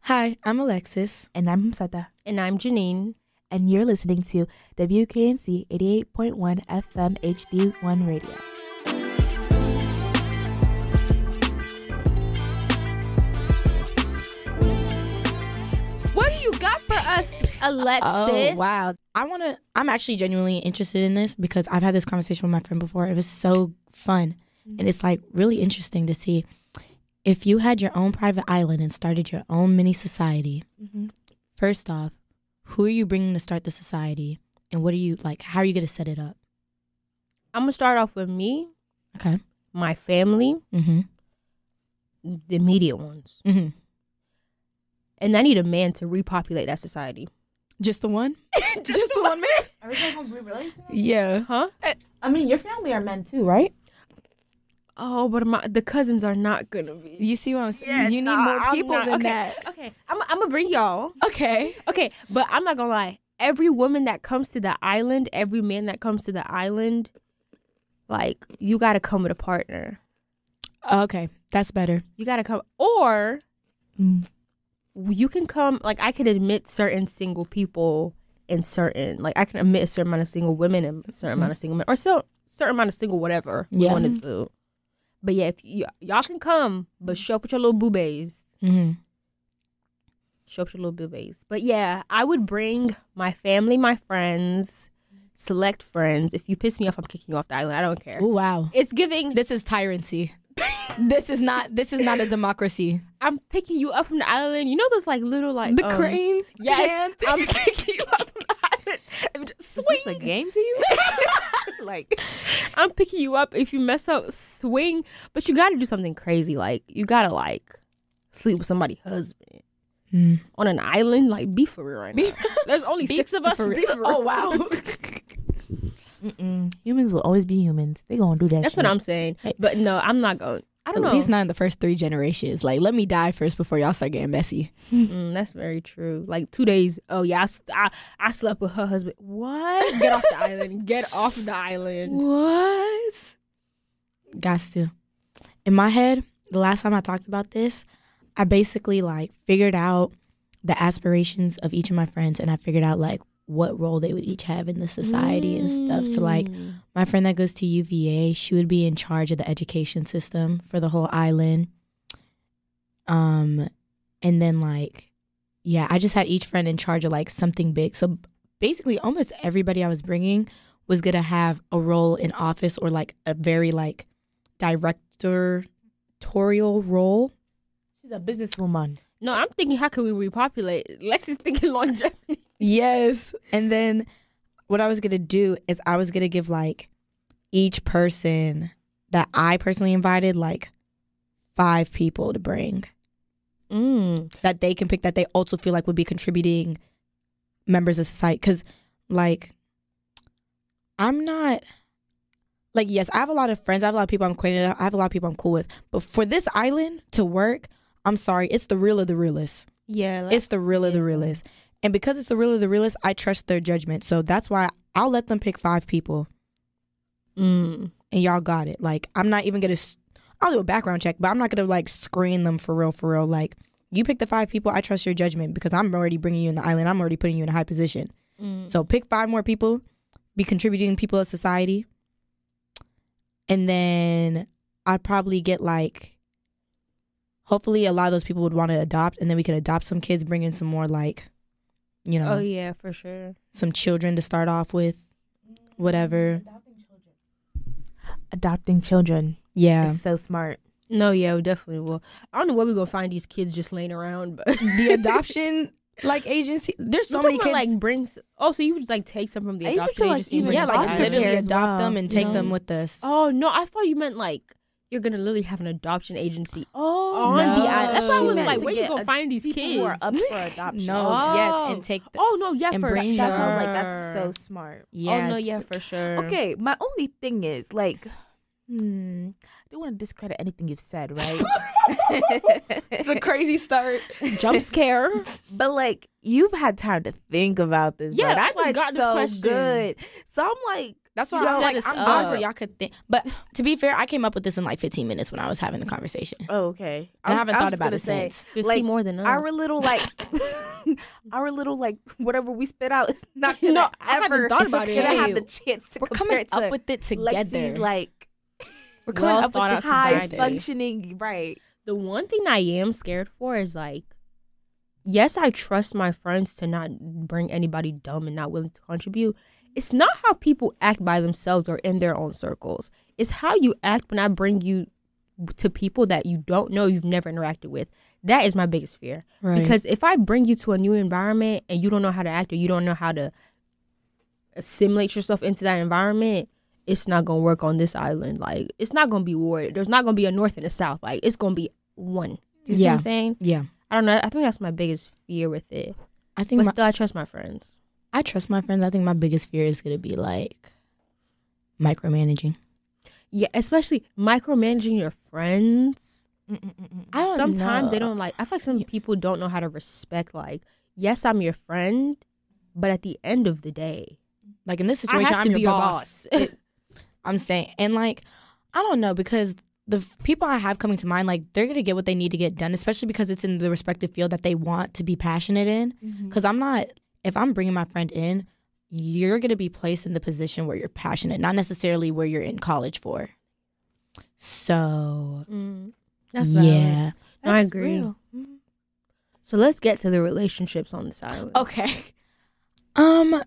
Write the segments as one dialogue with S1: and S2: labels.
S1: Hi, I'm Alexis.
S2: And I'm Hamsata.
S3: And I'm Jeanine.
S2: And you're listening to WKNC 88.1 FM HD1 Radio.
S3: What do you got for us, Alexis?
S1: Oh, wow. I'm actually genuinely interested in this because I've had this conversation with my friend before. It was so fun. Mm-hmm. And it's like really interesting to see if you had your own private island and started your own mini society. Mm-hmm. First off, who are you bringing to start the society? And what are you like? How are you going to set it up?
S3: I'm going to start off with me.
S1: Okay.
S3: My family.
S1: Mm-hmm.
S3: The immediate ones.
S1: Mm-hmm.
S3: And I need a man to repopulate that society.
S1: Just the one? Just the one man?
S2: Are we going to be related?
S1: Yeah.
S3: Huh?
S2: I mean, your family are men too, right?
S3: Oh, but the cousins are not going to be.
S1: You see what I'm saying?
S3: Yeah,
S1: you need more people than that.
S3: Okay, I'm going to bring y'all.
S1: Okay,
S3: but I'm not going to lie. Every woman that comes to the island, every man that comes to the island, like, you got to come with a partner.
S1: Okay, that's better.
S3: You got to come. Or you can come, like, I can admit certain single people and certain, like, I can admit a certain amount of single women and a certain amount of single men. Or certain amount of single whatever you want to do. But yeah, if y'all can come, but show up with your little boobies.
S1: Mm-hmm.
S3: Show up with your little boobies. But yeah, I would bring my family, my friends, select friends. If you piss me off, I'm kicking you off the island. I don't care.
S1: Oh wow.
S3: It's giving.
S1: This is tyranny. This is not a democracy.
S3: I'm picking you up from the island. You know those like little like
S1: the crane?
S3: Yes. I'm picking you up from the island. And just swing.
S2: Is this a game to you?
S3: Like, I'm picking you up. If you mess up, swing. But you got to do something crazy. Like, you got to, like, sleep with somebody's husband. On an island. Like, be for real right now. There's only 6 of us. Be for real.
S1: Oh, wow.
S2: Humans will always be humans. They gonna do that.
S3: That's what I'm saying. But no, I'm not going. I don't know.
S1: At least not in the first 3 generations. Like, let me die first before y'all start getting messy.
S3: That's very true. Like 2 days. Oh yeah, I slept with her husband. What? Get off the island. Get off the island.
S1: What? Gots to. In my head, the last time I talked about this, I basically like figured out the aspirations of each of my friends, and I figured out like what role they would each have in the society and stuff. So like my friend that goes to UVA, she would be in charge of the education system for the whole island. And then like, yeah, I just had each friend in charge of like something big. So basically almost everybody I was bringing was going to have a role in office or like a very like directorial role.
S2: She's a businesswoman.
S3: No, I'm thinking, how can we repopulate? Lexi's thinking longevity.
S1: Yes. And then what I was going to do is I was going to give like each person that I personally invited like 5 people to bring that they can pick that they also feel like would be contributing members of society. Because like I'm not like, yes, I have a lot of friends. I have a lot of people I'm acquainted with. I have a lot of people I'm cool with. But for this island to work, I'm sorry, it's the real of the realest.
S3: Yeah.
S1: It's the real of the realest. And because it's the real of the realest, I trust their judgment. So that's why I'll let them pick 5 people. And y'all got it. Like, I'm not even going to, I'll do a background check, but I'm not going to like screen them for real. Like, you pick the 5 people, I trust your judgment because I'm already bringing you in the island. I'm already putting you in a high position. So pick 5 more people, be contributing people of society. And then I'd probably get like, hopefully a lot of those people would want to adopt, and then we could adopt some kids, bring in some more like, you know.
S3: Oh yeah, for sure. Some
S1: children to start off with, whatever.
S2: Adopting children.
S1: Yeah.
S2: It's so smart.
S3: No, yeah, we definitely will. I don't know where we're going to find these kids just laying around, but.
S1: The adoption, like, agency, there's so many kids.
S3: Like, brings, so you would, like, take some from the adoption agency?
S1: Like yeah, like, literally adopt them and take them with us.
S3: Oh, no, I thought you meant, like, you're going to literally have an adoption agency on the island. That's why I was like, where you going to find these kids?
S2: Who are up for adoption.
S1: Yes, and take them.
S3: Oh, no, yeah, for sure.
S2: That's why I was like, that's so smart.
S1: Yeah.
S3: Oh, no, yeah, for sure.
S2: Okay, my only thing is, like, I don't want to discredit anything you've said, right?
S1: It's a crazy start.
S3: Jump scare.
S2: But, like, you've had time to think about this.
S3: Yeah,
S2: that's why
S3: got
S2: it's
S3: this
S2: so
S3: question.
S2: Good. So I'm like,
S1: That's why
S3: You
S1: I'm
S3: set
S1: like,
S3: us
S1: I'm gone so
S3: up.
S1: y'all could think. But to be fair, I came up with this in like 15 minutes when I was having the conversation.
S2: Oh, okay.
S1: And I haven't thought about it since.
S3: 50 more than us.
S2: Our little like whatever we spit out is not gonna
S1: No, I haven't
S2: ever
S1: thought about it.
S2: gonna have
S1: Hey,
S2: the chance to
S1: We're
S2: compare
S1: coming
S2: it to
S1: up with it together.
S2: Lexi's like
S1: We're coming
S3: well
S1: up with
S3: thought
S1: it
S3: out
S2: high
S3: society.
S2: functioning, right?
S3: The one thing I am scared for is like, yes, I trust my friends to not bring anybody dumb and not willing to contribute. It's not how people act by themselves or in their own circles. It's how you act when I bring you to people that you don't know, you've never interacted with. That is my biggest fear.
S1: Right.
S3: Because if I bring you to a new environment and you don't know how to act or you don't know how to assimilate yourself into that environment, it's not going to work on this island. Like, it's not going to be war. There's not going to be a north and a south. Like, it's going to be one. Do you see what I'm saying?
S1: Yeah.
S3: I don't know. I think that's my biggest fear with it.
S1: I think
S3: But still, I trust my friends.
S1: I trust my friends. I think my biggest fear is going to be like micromanaging.
S3: Yeah, especially micromanaging your friends.
S1: I don't
S3: Sometimes
S1: know.
S3: they don't like. I feel like some people don't know how to respect. Like, yes, I'm your friend, but at the end of the day,
S1: Like in this situation,
S3: I have
S1: I'm
S3: to be
S1: your
S3: your
S1: boss.
S3: boss.
S1: I'm saying, and like, I don't know, because the people I have coming to mind, like, they're going to get what they need to get done, especially because it's in the respective field that they want to be passionate in. Because I'm not, if I'm bringing my friend in, you're going to be placed in the position where you're passionate, not necessarily where you're in college for. So,
S3: That's valid.
S1: yeah.
S3: No, I agree. So let's get to the relationships on this island.
S1: Okay.
S3: Hold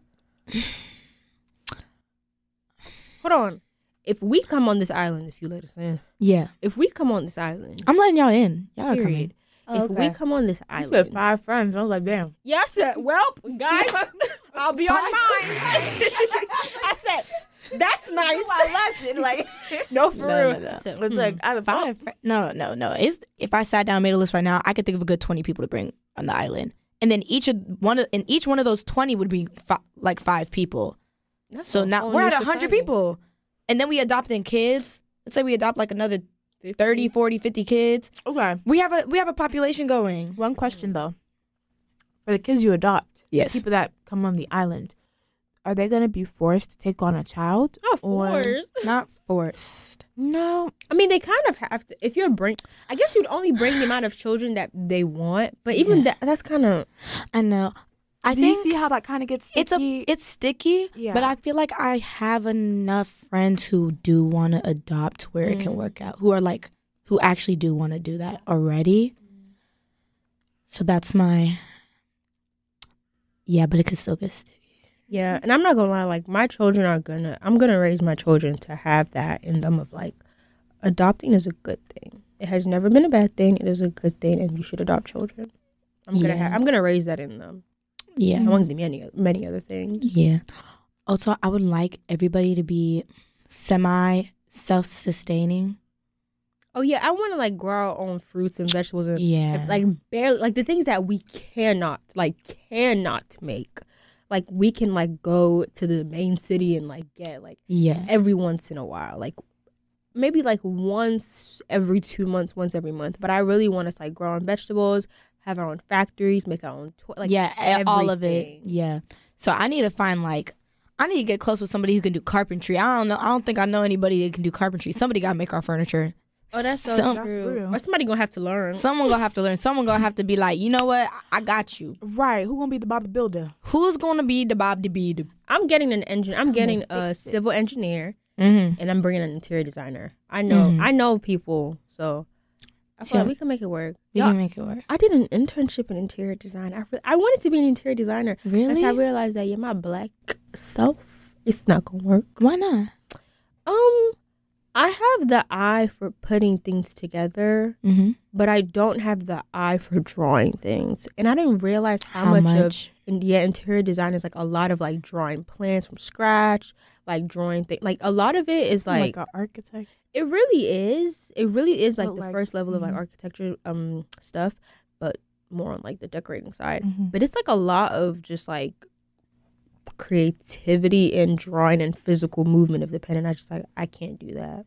S3: on. If we come on this island, if you let us in,
S1: Yeah.
S3: if we come on this island,
S1: I'm letting y'all in. Y'all are coming.
S3: period. If we come on this
S2: I said
S3: island,
S2: 5 friends. I was like, damn.
S3: yeah, I said, well, guys, I'll be on mine. I said, that's nice.
S2: lesson, like
S3: No, for
S1: No,
S3: real.
S1: no, no.
S3: I said,
S2: it's like out of
S1: 5. No. It's, if I sat down and made a list right now, I could think of a good 20 people to bring on the island. And then each one of those 20 would be 5 people.
S3: that's
S1: So
S3: a
S1: now
S3: whole
S1: we're
S3: new
S1: at 100
S3: society.
S1: people. And then we adopting kids. Let's say we adopt like another
S3: 50.
S1: 30, 40, 50 kids.
S2: Okay.
S1: We have a population going.
S2: One question though. For the kids you adopt,
S1: Yes.
S2: people that come on the island, are they going to be forced to take on a child?
S3: Of
S2: Or-
S3: course.
S1: Not forced.
S2: No.
S3: I mean, they kind of have to. If you're I guess you'd only bring the amount of children that they want. But even that's kind of.
S1: I know. I
S2: Do you
S1: think
S2: see how that kind of gets sticky?
S1: it's sticky,
S2: Yeah.
S1: but I feel like I have enough friends who do want to adopt where it can work out, who actually do want to do that already. So that's my, but it could still get sticky.
S3: Yeah, and I'm not gonna lie. Like, my children I'm gonna raise my children to have that in them of like, adopting is a good thing. It has never been a bad thing. It is a good thing, and you should adopt children. I'm gonna raise that in them.
S1: Yeah.
S3: Among the many other things.
S1: Yeah. Also, I would like everybody to be self-sustaining.
S3: Oh yeah, I want to like grow our own fruits and vegetables and
S1: Yeah.
S3: like barely like the things that we cannot make. Like, we can like go to the main city and like get like every once in a while, like maybe like once every 2 months, once every month. But I really want us like grow our own vegetables, have our own factories, make our own
S1: all of it.
S3: everything.
S1: Yeah. So I need to find I need to get close with somebody who can do carpentry. I don't know. I don't think I know anybody that can do carpentry. Somebody got to make our furniture.
S3: Oh, that's so
S1: Some-
S3: true. Or somebody gonna have to learn.
S1: Someone gonna have to learn. Someone gonna have to be like, you know what? I got you.
S2: Right. Who gonna be the Bobby Builder?
S1: Who's gonna be the Bob the Bead?
S3: I'm getting an engine. I'm getting a civil engineer,
S1: Mm-hmm.
S3: and I'm bringing an interior designer. I know people, so I feel like we can make it work.
S1: We
S3: Y'all,
S1: can make it work.
S3: I did an internship in interior design. I wanted to be an interior designer.
S1: Really?
S3: Until I realized that my black self, it's not gonna work.
S1: Why not?
S3: I have the eye for putting things together,
S1: Mm-hmm.
S3: but I don't have the eye for drawing things. And I didn't realize how much of interior design is like a lot of like drawing plans from scratch, like drawing things. Like, a lot of it is like
S2: an architect.
S3: it really is. It really is like
S2: But,
S3: the
S2: like,
S3: first level of like architecture stuff, but more on like the decorating side.
S2: Mhm.
S3: But it's like a lot of just like creativity and drawing and physical movement of the pen, and I can't do that.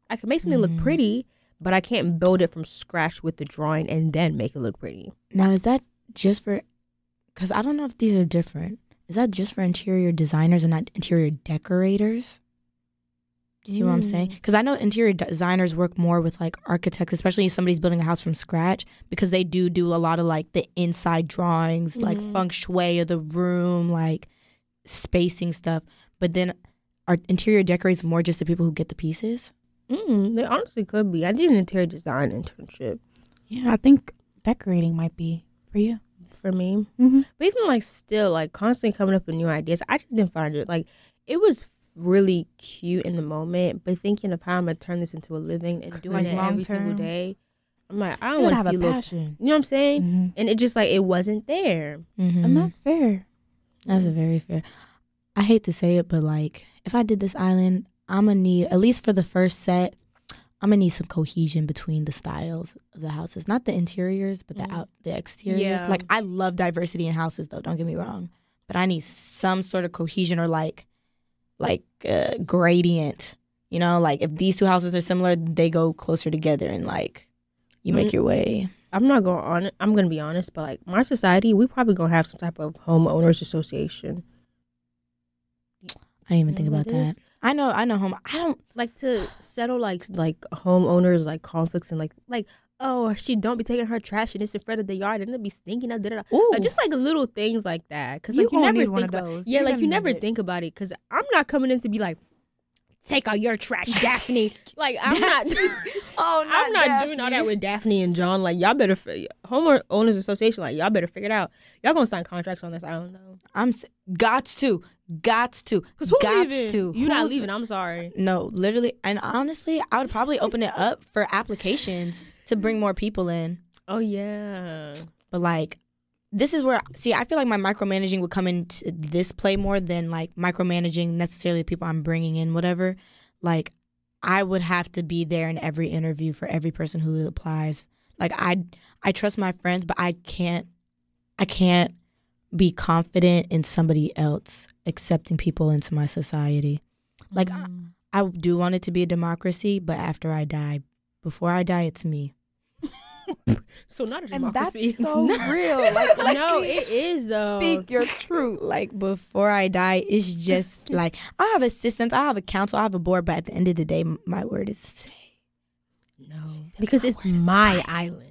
S3: I can make something look pretty, but I can't build it from scratch with the drawing and then make it look pretty.
S1: Now, is that just for? Because I don't know if these are different. is that just for interior designers and not interior decorators? Do you see what I'm saying? Because I know interior designers work more with like architects, especially if somebody's building a house from scratch, because they do a lot of like the inside drawings, like feng shui of the room, like spacing stuff. But then are interior decorators more just the people who get the pieces?
S3: They honestly could be. I did an interior design internship.
S2: Yeah, I think decorating might be for you.
S3: For me. But even like still like constantly coming up with new ideas, I just didn't find it. Like it was really cute in the moment, but thinking of how I'm gonna turn this into a living and doing it every single day, I'm like, I don't want to see a passion. You know what I'm saying? And it just like it wasn't there.
S2: And that's fair.
S1: That's very fair. I hate to say it, but like if I did this island, I'm gonna need, at least for the first set, I'm gonna need some cohesion between the styles of the houses, not the interiors, but the exteriors. Like I love diversity in houses, though. Don't get me wrong, but I need some sort of cohesion or like gradient. You know, like if these two houses are similar, they go closer together, and like you make your way.
S3: I'm gonna be honest, but like my society, we probably gonna have some type of homeowners association.
S1: I didn't even think about that. I know home. I don't
S3: like to settle like homeowners like conflicts and like oh, she don't be taking her trash and it's in front of the yard and it'll be stinking up. Just like little things like that. Because like you never think about those. Yeah, like you never think about it. Because I'm not coming in to be like, take out your trash, Daphne. Like I'm not. I'm not doing all that with Daphne and John. Like y'all better homeowners association. Like y'all better figure it out. Y'all gonna sign contracts on this island though.
S1: Gots to.
S3: Cause who's leaving? You're not leaving. I'm sorry.
S1: No, literally, and honestly, I would probably open it up for applications to bring more people in.
S3: Oh yeah.
S1: But like, this is where I feel like my micromanaging would come into this play more than like micromanaging necessarily the people I'm bringing in. Whatever, like I would have to be there in every interview for every person who applies. Like I trust my friends, but I can't be confident in somebody else accepting people into my society. Like I do want it to be a democracy, but after I die, before I die, it's me.
S3: So not a democracy.
S2: And that's so real. Like
S3: no, it is though.
S2: Speak your truth.
S1: Like before I die, it's just like I have assistants, I have a council, I have a board, but at the end of the day, my word is say
S3: no, because it's my island.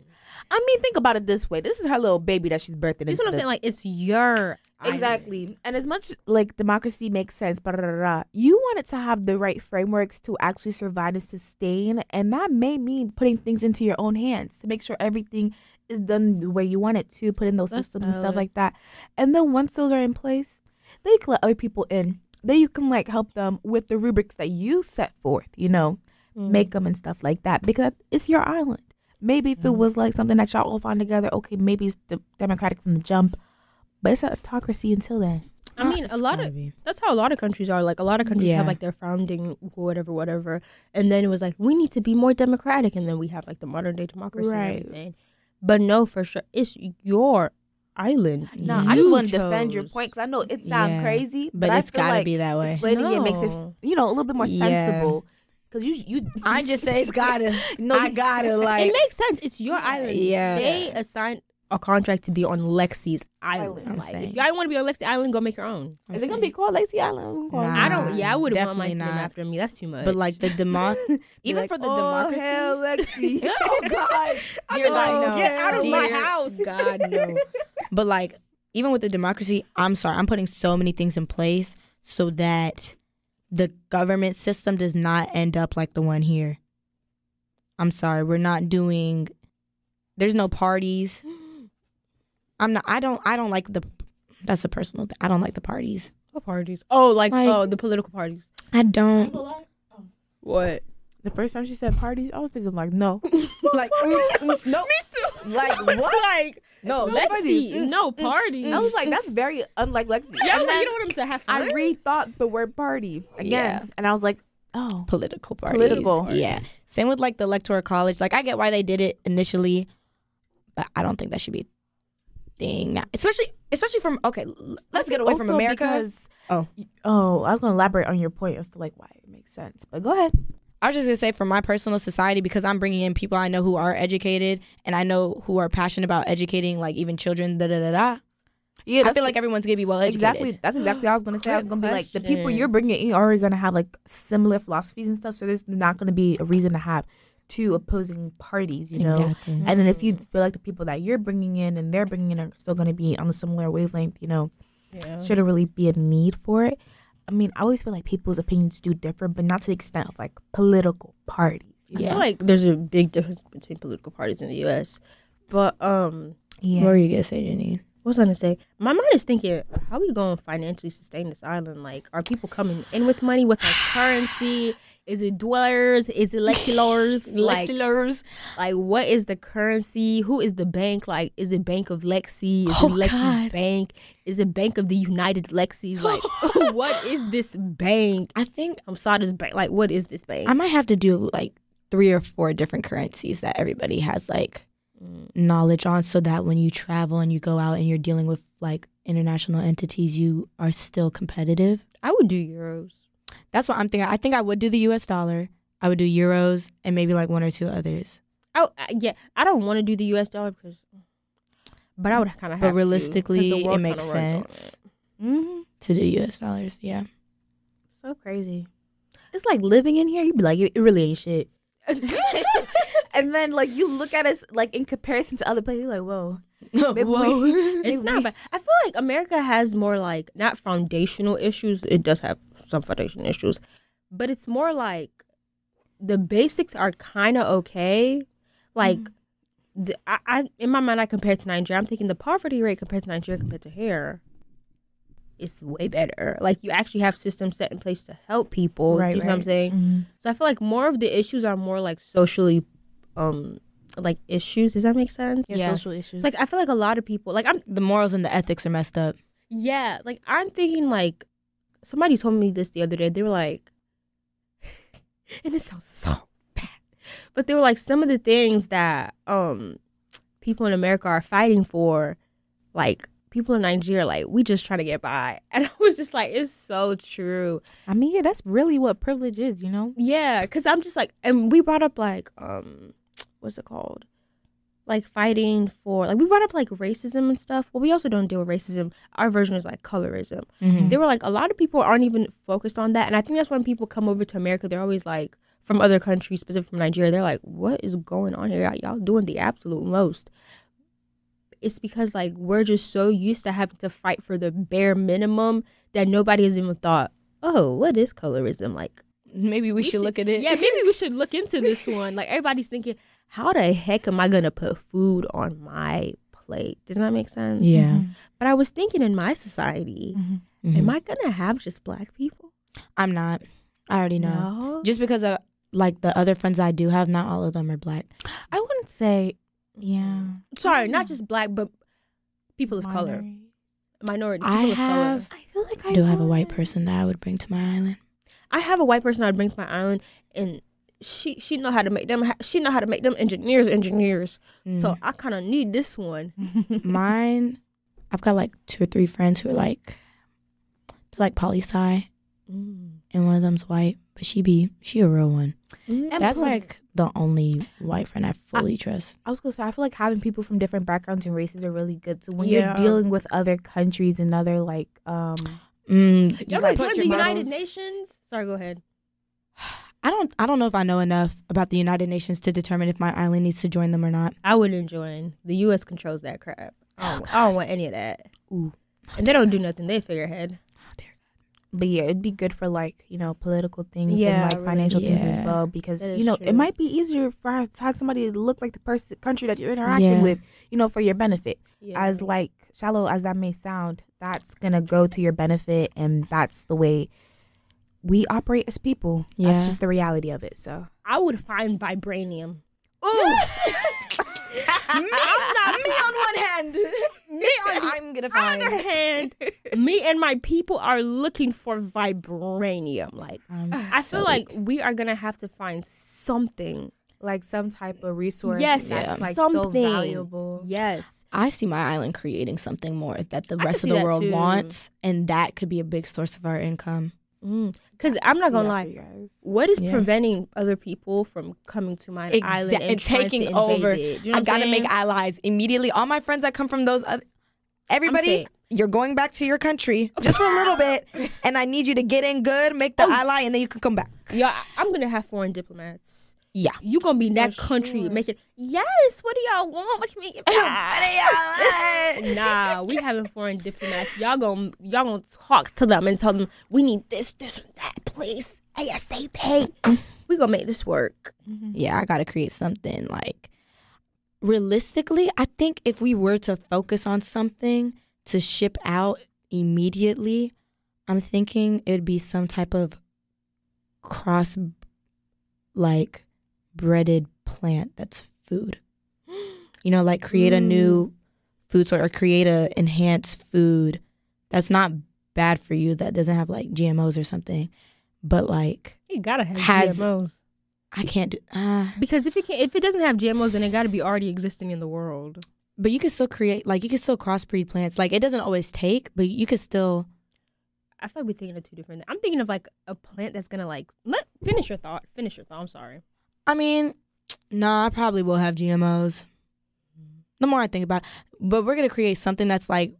S2: I mean, think about it this way. This is her little baby that she's birthing.
S3: That's what I'm saying. Like, it's your
S2: exactly.
S3: island.
S2: And as much like democracy makes sense, you want it to have the right frameworks to actually survive and sustain, and that may mean putting things into your own hands to make sure everything is done the way you want it to. Put in those systems and stuff like that. And then once those are in place, then you can let other people in. Then you can like help them with the rubrics that you set forth. You know, make them and stuff like that because it's your island. Maybe if it was like something that y'all all find together, okay, maybe it's democratic from the jump, but it's an autocracy until then.
S3: I mean, that's how a lot of countries are. Like a lot of countries have like their founding whatever, and then it was like we need to be more democratic, and then we have like the modern day democracy and everything. But no, for sure, it's your island.
S2: No, I just want to defend your point because I know it sounds crazy,
S1: but it's gotta be that way.
S2: Explaining it makes it a little bit more sensible. Cause you
S1: I just say it's gotta. I gotta like.
S3: It makes sense. It's your island.
S1: Yeah.
S3: They assigned a contract to be on Lexi's island. Like, if y'all want to be on Lexi Island, go make your own.
S2: Is it gonna be called Lexi Island?
S3: I don't. Yeah, I wouldn't want my name after me. That's too much.
S1: But like the even like, for the democracy.
S2: Hell, Lexi.
S1: Oh God, dear God, no.
S3: Get out of my house.
S1: God, no. But like even with the democracy, I'm sorry, I'm putting so many things in place so that the government system does not end up like the one here. I'm sorry, we're not doing. There's no parties. I don't like the. That's a personal thing. I don't like the parties.
S3: What parties? Oh, like the political parties.
S1: I don't.
S3: What?
S2: The first time she said parties, I was thinking like no.
S1: Like oops, no. Me too. Like what?
S3: Like no, Lexi, no parties.
S2: I was like, that's very unlike Lexi.
S3: Yeah, like, you don't want him to have fun.
S2: I rethought the word party again, and I was like, oh,
S1: political parties. Yeah. Same with like the electoral college. Like I get why they did it initially, but I don't think that should be a thing now. Especially from let's get away from America.
S2: Because, I was gonna elaborate on your point as to like why it makes sense, but go ahead.
S1: I was just going to say for my personal society, because I'm bringing in people I know who are educated and I know who are passionate about educating, like even children,
S2: Yeah,
S1: I feel like everyone's gonna be well educated.
S2: exactly. That's exactly what I was gonna say. I was gonna be like, the people
S3: Question.
S2: you're bringing in are already gonna have like similar philosophies and stuff. So there's not gonna be a reason to have two opposing parties, you know.
S1: Exactly.
S2: And then if you feel like the people that you're bringing in and they're bringing in are still gonna be on a similar wavelength, you know, shouldn't really be a need for it. I mean, I always feel like people's opinions do differ, but not to the extent of like political parties.
S3: I feel like there's a big difference between political parties in the U.S. But
S1: What were you gonna say, Jeanine?
S3: what was I gonna say? My mind is thinking, how are we going to financially sustain this island? Like, are people coming in with money? What's our currency? Is it dollars? Is it Lexilors? Like, what is the currency? Who is the bank? Like, is it Bank of Lexi? Is it Lexi's Bank? Is it Bank of the United Lexis? Like, what is this bank?
S1: I think
S3: Hamsata's bank. Like, what is this bank?
S1: I might have to do like 3 or 4 different currencies that everybody has like knowledge on, so that when you travel and you go out and you're dealing with like international entities, you are still competitive.
S3: I would do euros.
S1: That's what I'm thinking. I think I would do the US dollar. I would do euros and maybe like 1 or 2 others.
S3: Yeah, I don't want to do the US dollar but I would kind of have
S1: But
S3: to,
S1: realistically,
S3: 'cause the world
S1: it makes
S3: kinda runs on
S1: sense
S3: it.
S1: to do US dollars. Yeah.
S2: So crazy. It's like living in here, you'd be like, it really ain't shit. And then like you look at us like in comparison to other places, you're like, whoa.
S1: Whoa.
S3: It's not bad. I feel like America has more like not foundational issues. It does have some foundational issues, but it's more like the basics are kind of okay. Like I in my mind, I compare it to Nigeria. I'm thinking the poverty rate compared to Nigeria compared to here is way better. Like you actually have systems set in place to help people.
S2: Right,
S3: you know what I'm saying?
S2: Mm-hmm.
S3: So I feel like more of the issues are more like socially like issues. Does that make sense?
S2: Yeah,
S1: Yes.
S2: social issues.
S3: It's like I feel like a lot of people like
S1: The morals and the ethics are messed up.
S3: yeah, like I'm thinking like somebody told me this the other day. They were like, and it sounds so bad, but they were like some of the things that people in America are fighting for, like people in Nigeria, like we just trying to get by, and I was just like, it's so true.
S2: I mean, yeah, that's really what privilege is, you know?
S3: Yeah, because I'm just like, and we brought up like what's it called? Like fighting for, like we brought up like racism and stuff. Well, we also don't deal with racism. Our version is like colorism. They were like, a lot of people aren't even focused on that. And I think that's when people come over to America, they're always like, from other countries, specifically from Nigeria, they're like, what is going on here? Y'all doing the absolute most. It's because like we're just so used to having to fight for the bare minimum that nobody has even thought, oh, what is colorism? Like,
S1: Maybe we should look at it.
S3: yeah, maybe we should look into this one. Like everybody's thinking, how the heck am I gonna put food on my plate? Does that make sense?
S1: Yeah.
S3: But I was thinking in my society, am I gonna have just black people?
S1: I'm not. I already know.
S3: No.
S1: Just because of like the other friends I do have, not all of them are black.
S2: I wouldn't say, yeah.
S3: Sorry, not just black, but people of color, minorities. People of color.
S2: I feel like
S1: I do have a white person that I would bring to my island.
S3: I have a white person I'd bring to my island, and she know how to make them. She know how to make them engineers. So I kind of need this one.
S1: Mine, I've got like 2 or 3 friends who are like poli-sci, and one of them's white, but she a real one. That's like the only white friend I fully trust.
S2: I was gonna say, I feel like having people from different backgrounds and races are really good. So when
S3: Yeah.
S2: you're dealing with other countries and other like
S3: You ever
S2: like,
S3: join
S2: put
S3: the
S2: your
S3: United
S2: muscles-
S3: Nations? Sorry, go ahead.
S1: I don't know if I know enough about the United Nations to determine if my island needs to join them or not.
S3: I wouldn't join. The U.S. controls that crap. I don't want any of that. Ooh. And they don't do nothing. They figurehead.
S2: But yeah, it'd be good for like, you know, political things
S3: Yeah,
S2: and like
S3: really.
S2: financial things as
S1: Yeah.
S2: well, because
S3: That is
S2: you know
S3: true.
S2: it might be easier for to have somebody look like the country that you're interacting with, you know, for your benefit.
S3: Yeah.
S2: As like shallow as that may sound, that's gonna go to your benefit, and that's the way we operate as people.
S1: Yeah.
S2: That's just the reality of it. So
S3: I would find vibranium.
S1: Ooh. me on one hand. I'm gonna
S3: On the
S1: find.
S3: other hand, me and my people are looking for vibranium. Like, I feel like we are gonna have to find something.
S2: like some type of resource
S3: Yes,
S2: that's like so
S3: something
S2: valuable.
S3: Yes.
S1: I see my island creating something more that the
S3: I
S1: rest
S3: can
S1: of the
S3: see that
S1: world
S3: too.
S1: wants, and that could be a big source of our income.
S3: Because I'm not gonna
S2: See that
S3: lie.
S2: for you guys.
S3: What is
S1: Yeah.
S3: preventing other people from coming to my island and
S1: and
S3: trying
S1: taking
S3: to invade
S1: over?
S3: it? Do you know
S1: I
S3: what I'm
S1: gotta make
S3: saying?
S1: allies immediately. All my friends that come from those other, everybody, you're going back to your country just for a little bit, and I need you to get in good, make the ally, and then you can come back.
S3: Yeah, I'm gonna have foreign diplomats.
S1: Yeah,
S3: you gonna be in that country making. Yes, what do y'all want? What can we get? Nah, we having foreign diplomats. Y'all gonna talk to them and tell them we need this, and that, please, ASAP. We gonna make this work.
S1: Yeah, I gotta create something like. Realistically, I think if we were to focus on something to ship out immediately, I'm thinking it would be some type of breaded plant that's food. You know, like create a new food source or create a enhanced food that's not bad for you, that doesn't have like GMOs or something, but like
S3: you gotta have GMOs.
S1: I can't do
S3: because if it doesn't have GMOs, then it got to be already existing in the world.
S1: But you can still create, like you can still crossbreed plants. Like it doesn't always take, but you can still.
S3: I feel like we're thinking of two different. I'm thinking of like a plant that's gonna like finish your thought. I'm sorry.
S1: I mean, I probably will have GMOs. The more I think about it, but we're gonna create something that's like,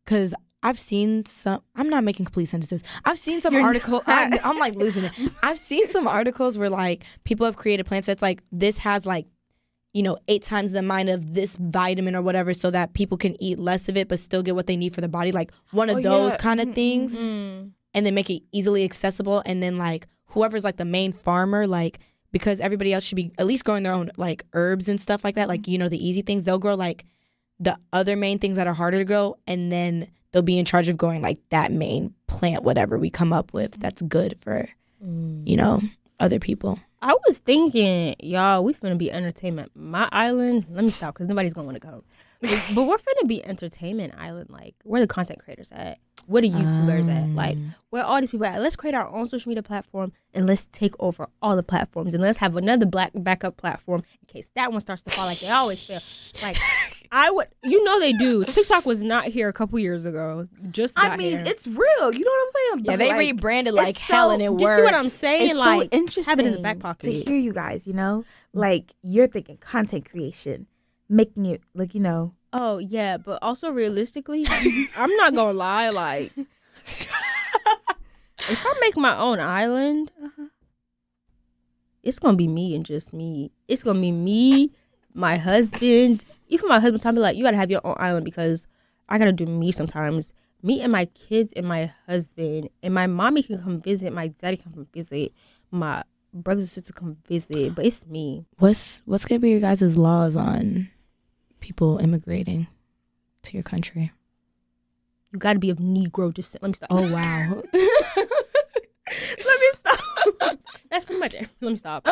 S1: because I've seen some. I'm not making complete sentences. I've seen some article. I'm like losing it. I've seen some articles where like people have created plants that's like this has like, 8 times the amount of this vitamin or whatever, so that people can eat less of it but still get what they need for the body. Like one of those kind of things, and then make it easily accessible. And then like whoever's like the main farmer, like because everybody else should be at least growing their own like herbs and stuff like that. Like the easy things, they'll grow like the other main things that are harder to grow, and then they'll be in charge of growing like that main plant, whatever we come up with that's good for, other people.
S3: I was thinking, y'all, we finna be entertainment. My island, let me stop because nobody's gonna want to come. But we're finna be entertainment island. Like, where the content creators at? Where the YouTubers at? Like, where all these people at? Let's create our own social media platform and let's take over all the platforms, and let's have another black backup platform in case that one starts to fall like they always fail. Like, they do. TikTok was not here a couple years ago. Just got here.
S2: It's real. You know what I'm saying?
S1: Yeah, they rebranded like hell, and it worked.
S3: Do you see what I'm saying?
S2: It's
S3: like,
S2: so interesting
S3: have it in the back pocket
S2: to hear you guys. Like you're thinking content creation, making it like
S3: Oh, yeah, but also realistically, I'm not going to lie, like, if I make my own island, it's going to be me and just me. It's going to be me, my husband. Even my husband told me, like, you got to have your own island because I got to do me sometimes. Me and my kids and my husband, and my mommy can come visit, my daddy can come visit, my brothers and sisters come visit, but it's me.
S1: What's going to be your guys' laws on people immigrating to your country?
S3: You got to be of Negro descent. Let me stop.
S1: Oh, wow.
S3: Let me stop. That's pretty much it. Let me stop.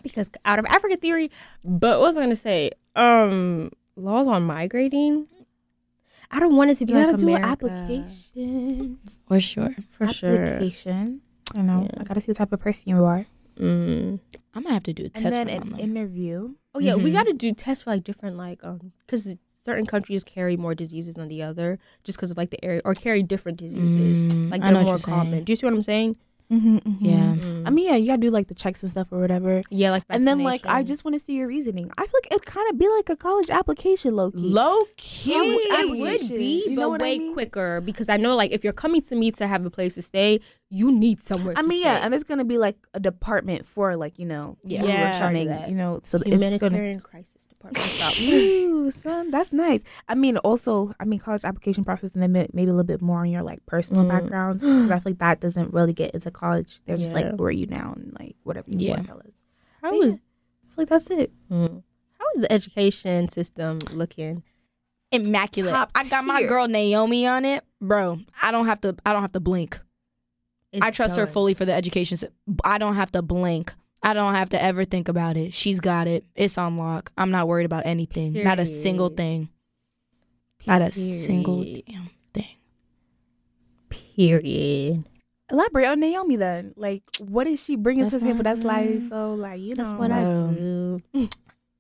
S3: Because out of Africa theory, but what was I going to say? Laws on migrating? I don't want it to be like America.
S2: You got to do an application.
S1: For sure.
S2: Application. I know. Yeah. I got to see what type of person you are.
S1: I'm going to have to do a test
S2: and then
S1: for
S2: an interview.
S3: Oh, yeah. We got to do tests for like different, like, because certain countries carry more diseases than the other just because of like the area, or carry different diseases. Like they're more common. Do you see what I'm saying?
S1: Yeah.
S2: I mean, yeah, you gotta do like the checks and stuff or whatever.
S3: Yeah, like
S2: and then like I just want to see your reasoning. I feel like it'd kind of be like a college application, low key.
S3: It would be, but way quicker, because I know like if you're coming to me to have a place to stay, you need somewhere. To stay.
S2: Yeah, and it's gonna be like a department for like so it's gonna
S3: crisis.
S2: Ooh, son, that's nice. College application process, and then maybe a little bit more on your like personal backgrounds. I feel like that doesn't really get into college. They're just like, where are you now, and like whatever you want to tell us. I feel like that's it.
S3: How is the education system looking?
S1: Immaculate. I got my girl Naomi on it, bro. I don't have to blink. I trust her fully for the education system. I don't have to blink. I don't have to ever think about it. She's got it. It's on lock. I'm not worried about anything. Period. Not a single thing. Not a single damn thing.
S3: Period.
S2: Elaborate on Naomi then. Like, what is she bringing to the table? That's like, so like,
S3: that's what I do.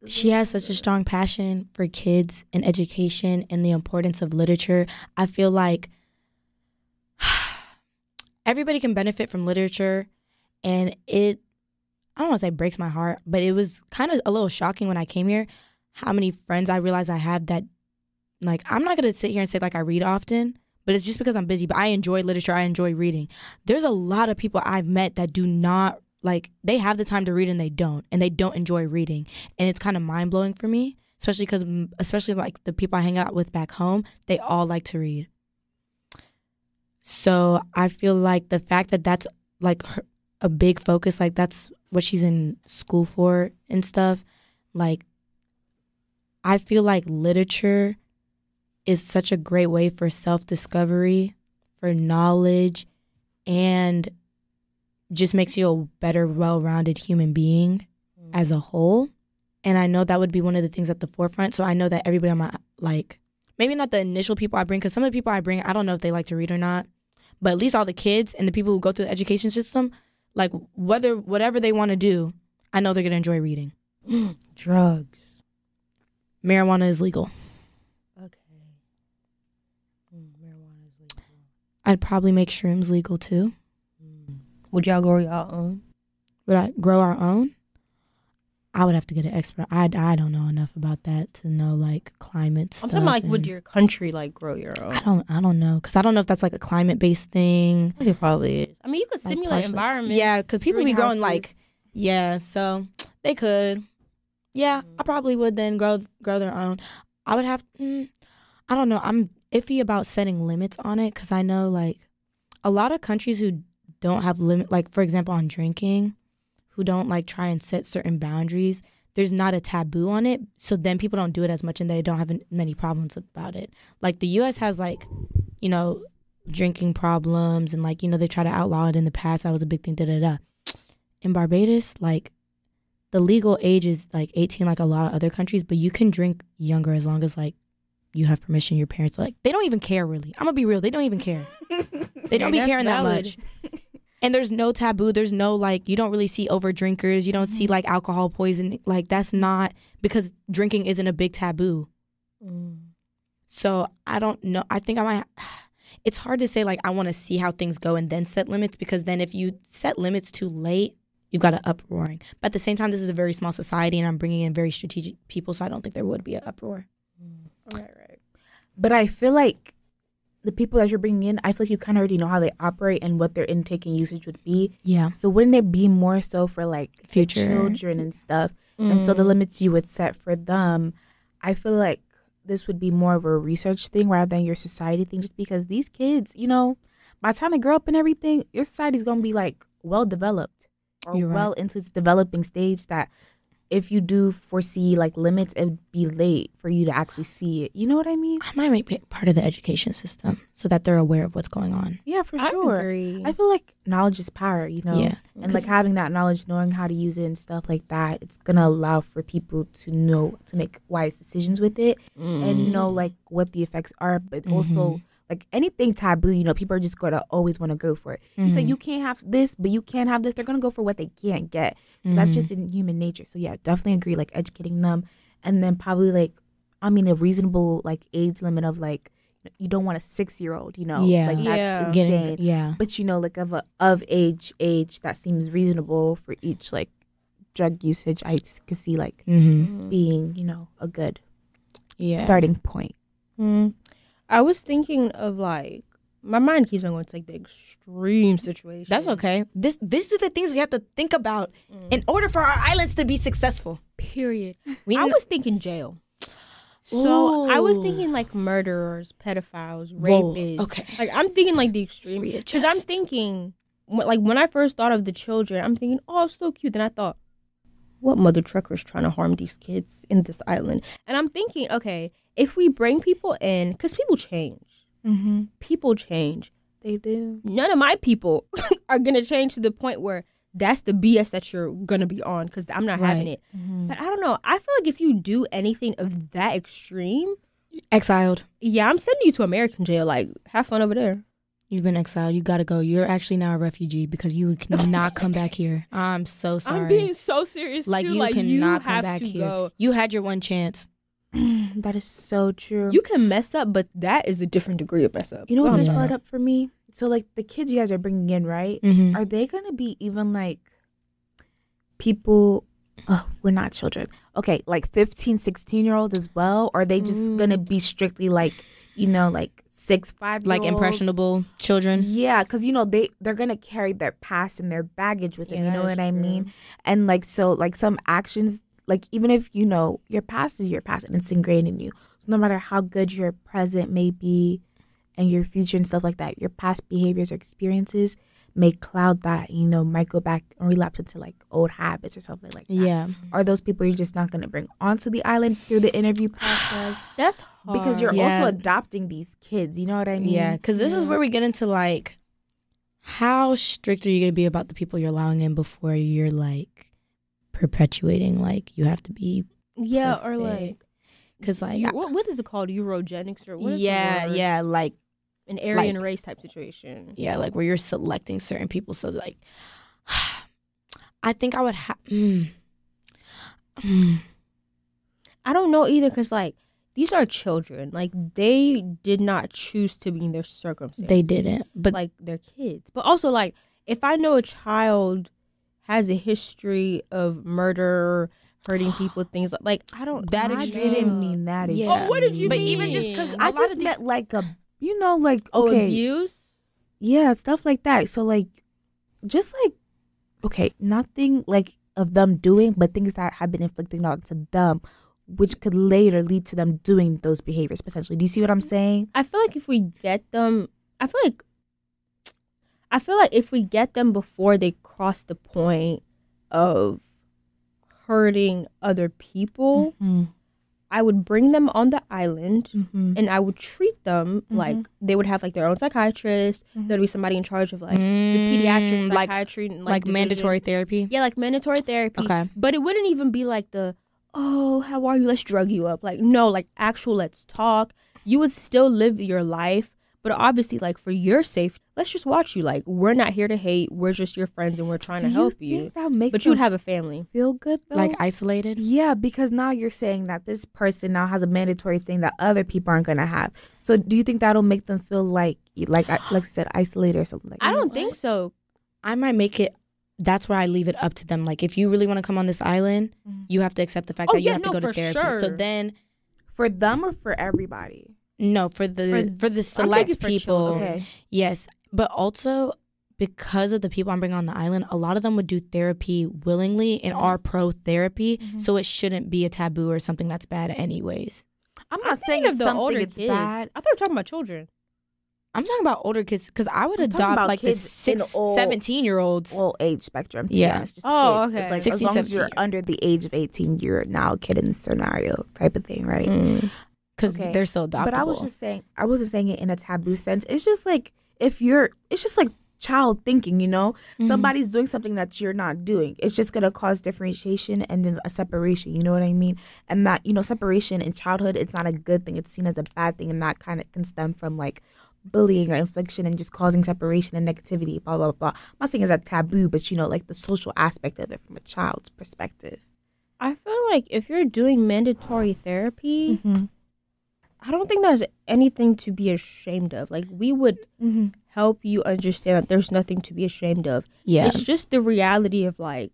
S1: She has such a strong passion for kids and education and the importance of literature. I feel like everybody can benefit from literature, and I don't want to say breaks my heart, but it was kind of a little shocking when I came here how many friends I realized I have that like, I'm not going to sit here and say, like, I read often, but it's just because I'm busy. But I enjoy literature. I enjoy reading. There's a lot of people I've met that do not, like, they have the time to read and they don't enjoy reading. And it's kind of mind-blowing for me, especially like the people I hang out with back home, they all like to read. So I feel like the fact that that's like a big focus, like that's what she's in school for and stuff, like I feel like literature is such a great way for self-discovery, for knowledge, and just makes you a better, well-rounded human being as a whole. And I know that would be one of the things at the forefront. So I know that everybody on my, like, maybe not the initial people I bring, because some of the people I bring, I don't know if they like to read or not, but at least all the kids and the people who go through the education system, like, whatever they want to do, I know they're going to enjoy reading.
S3: Drugs.
S1: Marijuana is legal.
S3: Okay. Marijuana is legal.
S1: I'd probably make shrooms legal too.
S3: Would y'all grow your own?
S1: Would I grow our own? I would have to get an expert. I don't know enough about that to know, like, climate stuff.
S3: I'm talking about, like, would your country, like, grow your own?
S1: I don't know, because I don't know if that's like a climate-based thing.
S3: It probably is. I mean, you could simulate environments.
S1: Yeah, because people be growing, like, yeah, so they could. Yeah, I probably would then grow their own. I would have, I don't know. I'm iffy about setting limits on it, because I know, like, a lot of countries who don't have limit, like, for example, on drinking, who don't, like, try and set certain boundaries, there's not a taboo on it, so then people don't do it as much and they don't have many problems about it. Like, the U.S. has, like, you know, drinking problems, and, like, you know, they try to outlaw it in the past. That was a big thing, da-da-da. In Barbados, like, the legal age is, like, 18, like a lot of other countries, but you can drink younger as long as, like, you have permission. Your parents, like, they don't even care, really. I'm gonna be real. They don't even care. They don't be caring that much. And there's no taboo. There's no, like, you don't really see over drinkers. You don't see, like, alcohol poisoning. Like, that's not, because drinking isn't a big taboo. So I don't know. I think I might, it's hard to say, like, I want to see how things go and then set limits, because then if you set limits too late, you got an uproaring. But at the same time, this is a very small society and I'm bringing in very strategic people, so I don't think there would be an uproar.
S2: Right. But I feel like the people that you're bringing in, I feel like you kind of already know how they operate and what their intake and usage would be.
S1: Yeah.
S2: So wouldn't it be more so for, like,
S1: future
S2: children and stuff? And so the limits you would set for them, I feel like this would be more of a research thing rather than your society thing, just because these kids, you know, by the time they grow up and everything, your society's going to be, like, well developed or well into its developing stage, that if you do foresee, like, limits, it would be late for you to actually see it. You know what I mean?
S1: I might make it part of the education system so that they're aware of what's going on.
S2: Yeah, for sure.
S3: I agree.
S2: I feel like knowledge is power, you know?
S1: Yeah.
S2: And, like, having that knowledge, knowing how to use it and stuff like that, it's going to allow for people to know, to make wise decisions with it and know, like, what the effects are, but also, like, anything taboo, you know, people are just going to always want to go for it. You say you can't have this, but you can have this. They're going to go for what they can't get. So that's just in human nature. So, yeah, definitely agree, like, educating them. And then probably, like, I mean, a reasonable, like, age limit of, like, you don't want a 6-year-old, you know?
S1: Yeah.
S2: Like, that's insane. But, you know, like, of age that seems reasonable for each, like, drug usage, I could see, like, being, you know, a good starting point.
S3: I was thinking of, like, my mind keeps on going to, like, the extreme situation.
S1: That's okay. This is the things we have to think about in order for our islands to be successful.
S3: Period. I was thinking jail. So I was thinking, like, murderers, pedophiles, rapists.
S1: Okay.
S3: Like, I'm thinking, like, the extreme. Because I'm thinking, like, when I first thought of the children, I'm thinking, oh, so cute. Then I thought, what mother trucker's trying to harm these kids in this island? And I'm thinking, okay, if we bring people in, because people change. People change.
S2: They do.
S3: None of my people are going to change to the point where that's the BS that you're going to be on, because I'm not having it. But I don't know. I feel like if you do anything of that extreme.
S1: Exiled.
S3: Yeah, I'm sending you to American jail. Like, have fun over there.
S1: You've been exiled. You got to go. You're actually now a refugee because you cannot come back here. I'm so sorry.
S3: I'm being so serious,
S1: like,
S3: too.
S1: you
S3: like,
S1: cannot come back here.
S3: Go.
S1: You had your one chance.
S2: That is so true.
S3: You can mess up, but that is a different degree of mess up.
S2: You know what this brought up for me? So, like, the kids you guys are bringing in, right? Are they going to be even, like, people oh, we're not children. Okay, like 15, 16-year-olds as well? Or are they just going to be strictly like, like 6, 5-year-olds?
S1: Like impressionable children?
S2: Yeah, because, they're going to carry their past and their baggage with them.
S3: Yeah,
S2: You know
S3: that
S2: what
S3: is
S2: I
S3: true.
S2: mean? And like, so like some actions, like even if, your past is your past and it's ingrained in you. So no matter how good your present may be and your future and stuff like that, your past behaviors or experiences may cloud that, might go back and relapse into like old habits or something like that.
S1: Yeah.
S2: Are those people you're just not going to bring onto the island through the interview process?
S3: That's hard.
S2: Because you're
S1: Yeah.
S2: also adopting these kids. You know what I mean?
S1: Yeah, because this is where we get into like, how strict are you going to be about the people you're allowing in before you're like perpetuating like you have to be
S3: Yeah,
S1: perfect.
S3: or like,
S1: because like
S3: what is it called? Eurogenics or what is
S1: yeah,
S3: the word?
S1: yeah, like
S3: An Aryan race type situation.
S1: yeah, like where you're selecting certain people. So like, I think I would have.
S3: I don't know either, because like these are children. Like they did not choose to be in their circumstances.
S1: They didn't, but
S3: like they're kids. But also like if I know a child has a history of murder, hurting people, things like I don't.
S1: That
S2: I
S1: extreme.
S2: didn't mean that.
S1: Yeah.
S3: Oh, what did you
S1: But
S3: mean?
S1: even just because
S2: I just meant like a, like,
S3: Oh,
S2: okay.
S3: abuse.
S2: Yeah, stuff like that. So like, just like, okay, nothing like of them doing, but things that have been inflicted onto them, which could later lead to them doing those behaviors potentially. Do you see what I'm saying?
S3: I feel like if we get them, I feel like if we get them before they cross the point of hurting other people,
S2: Mm-hmm.
S3: I would bring them on the island
S2: Mm-hmm.
S3: and I would treat them like they would have like their own psychiatrist. There'd be somebody in charge of like the pediatric
S1: like
S3: psychiatry and
S1: like
S3: division.
S1: mandatory therapy.
S3: Yeah, like mandatory therapy.
S1: Okay.
S3: But it wouldn't even be like oh, how are you? Let's drug you up. Like, no, like actual let's talk. You would still live your life, but obviously like for your safety, let's just watch you. Like, we're not here to hate. We're just your friends and we're trying to help you. But you'd have a family.
S2: Feel good though?
S1: Like isolated.
S2: Yeah, because now you're saying that this person now has a mandatory thing that other people aren't going to have. So do you think that'll make them feel like I said, isolated or something like that?
S3: I don't think so.
S1: I might make it. That's where I leave it up to them. Like, if you really want to come on this island, you have to accept the fact that you have to go to therapy.
S3: Sure.
S1: So then,
S2: For them or for everybody?
S1: no, for the select
S3: thinking for
S1: people,
S3: children.
S2: Okay.
S1: yes. But also because of the people I'm bringing on the island, a lot of them would do therapy willingly and are pro therapy. So it shouldn't be a taboo or something that's bad, anyways.
S2: I'm not saying it's something it's bad.
S3: I thought we were talking about children.
S1: I'm talking about older kids because I would
S2: I'm talking
S1: adopt
S2: about
S1: like the
S2: kids in all-
S1: 17-year-olds.
S2: Well, age spectrum.
S1: Yeah.
S2: It's just
S3: Oh,
S2: kids.
S3: okay.
S2: It's like
S1: 16,
S2: as long as you're
S1: 17.
S2: under the age of 18, you're now a kid in the scenario type of thing, right?
S1: Because
S2: Okay.
S1: they're still adoptable.
S2: But I was just saying, I wasn't saying it in a taboo sense. It's just like it's just like child thinking, Somebody's doing something that you're not doing. It's just going to cause differentiation and then a separation, you know what I mean? And that, separation in childhood, it's not a good thing. It's seen as a bad thing, and that kind of can stem from like bullying or infliction and just causing separation and negativity, blah, blah, blah. I'm not saying it's a taboo, but like the social aspect of it from a child's perspective.
S3: I feel like if you're doing mandatory therapy, I don't think there's anything to be ashamed of. Like, we would help you understand that there's nothing to be ashamed of.
S1: Yeah.
S3: It's just the reality of like,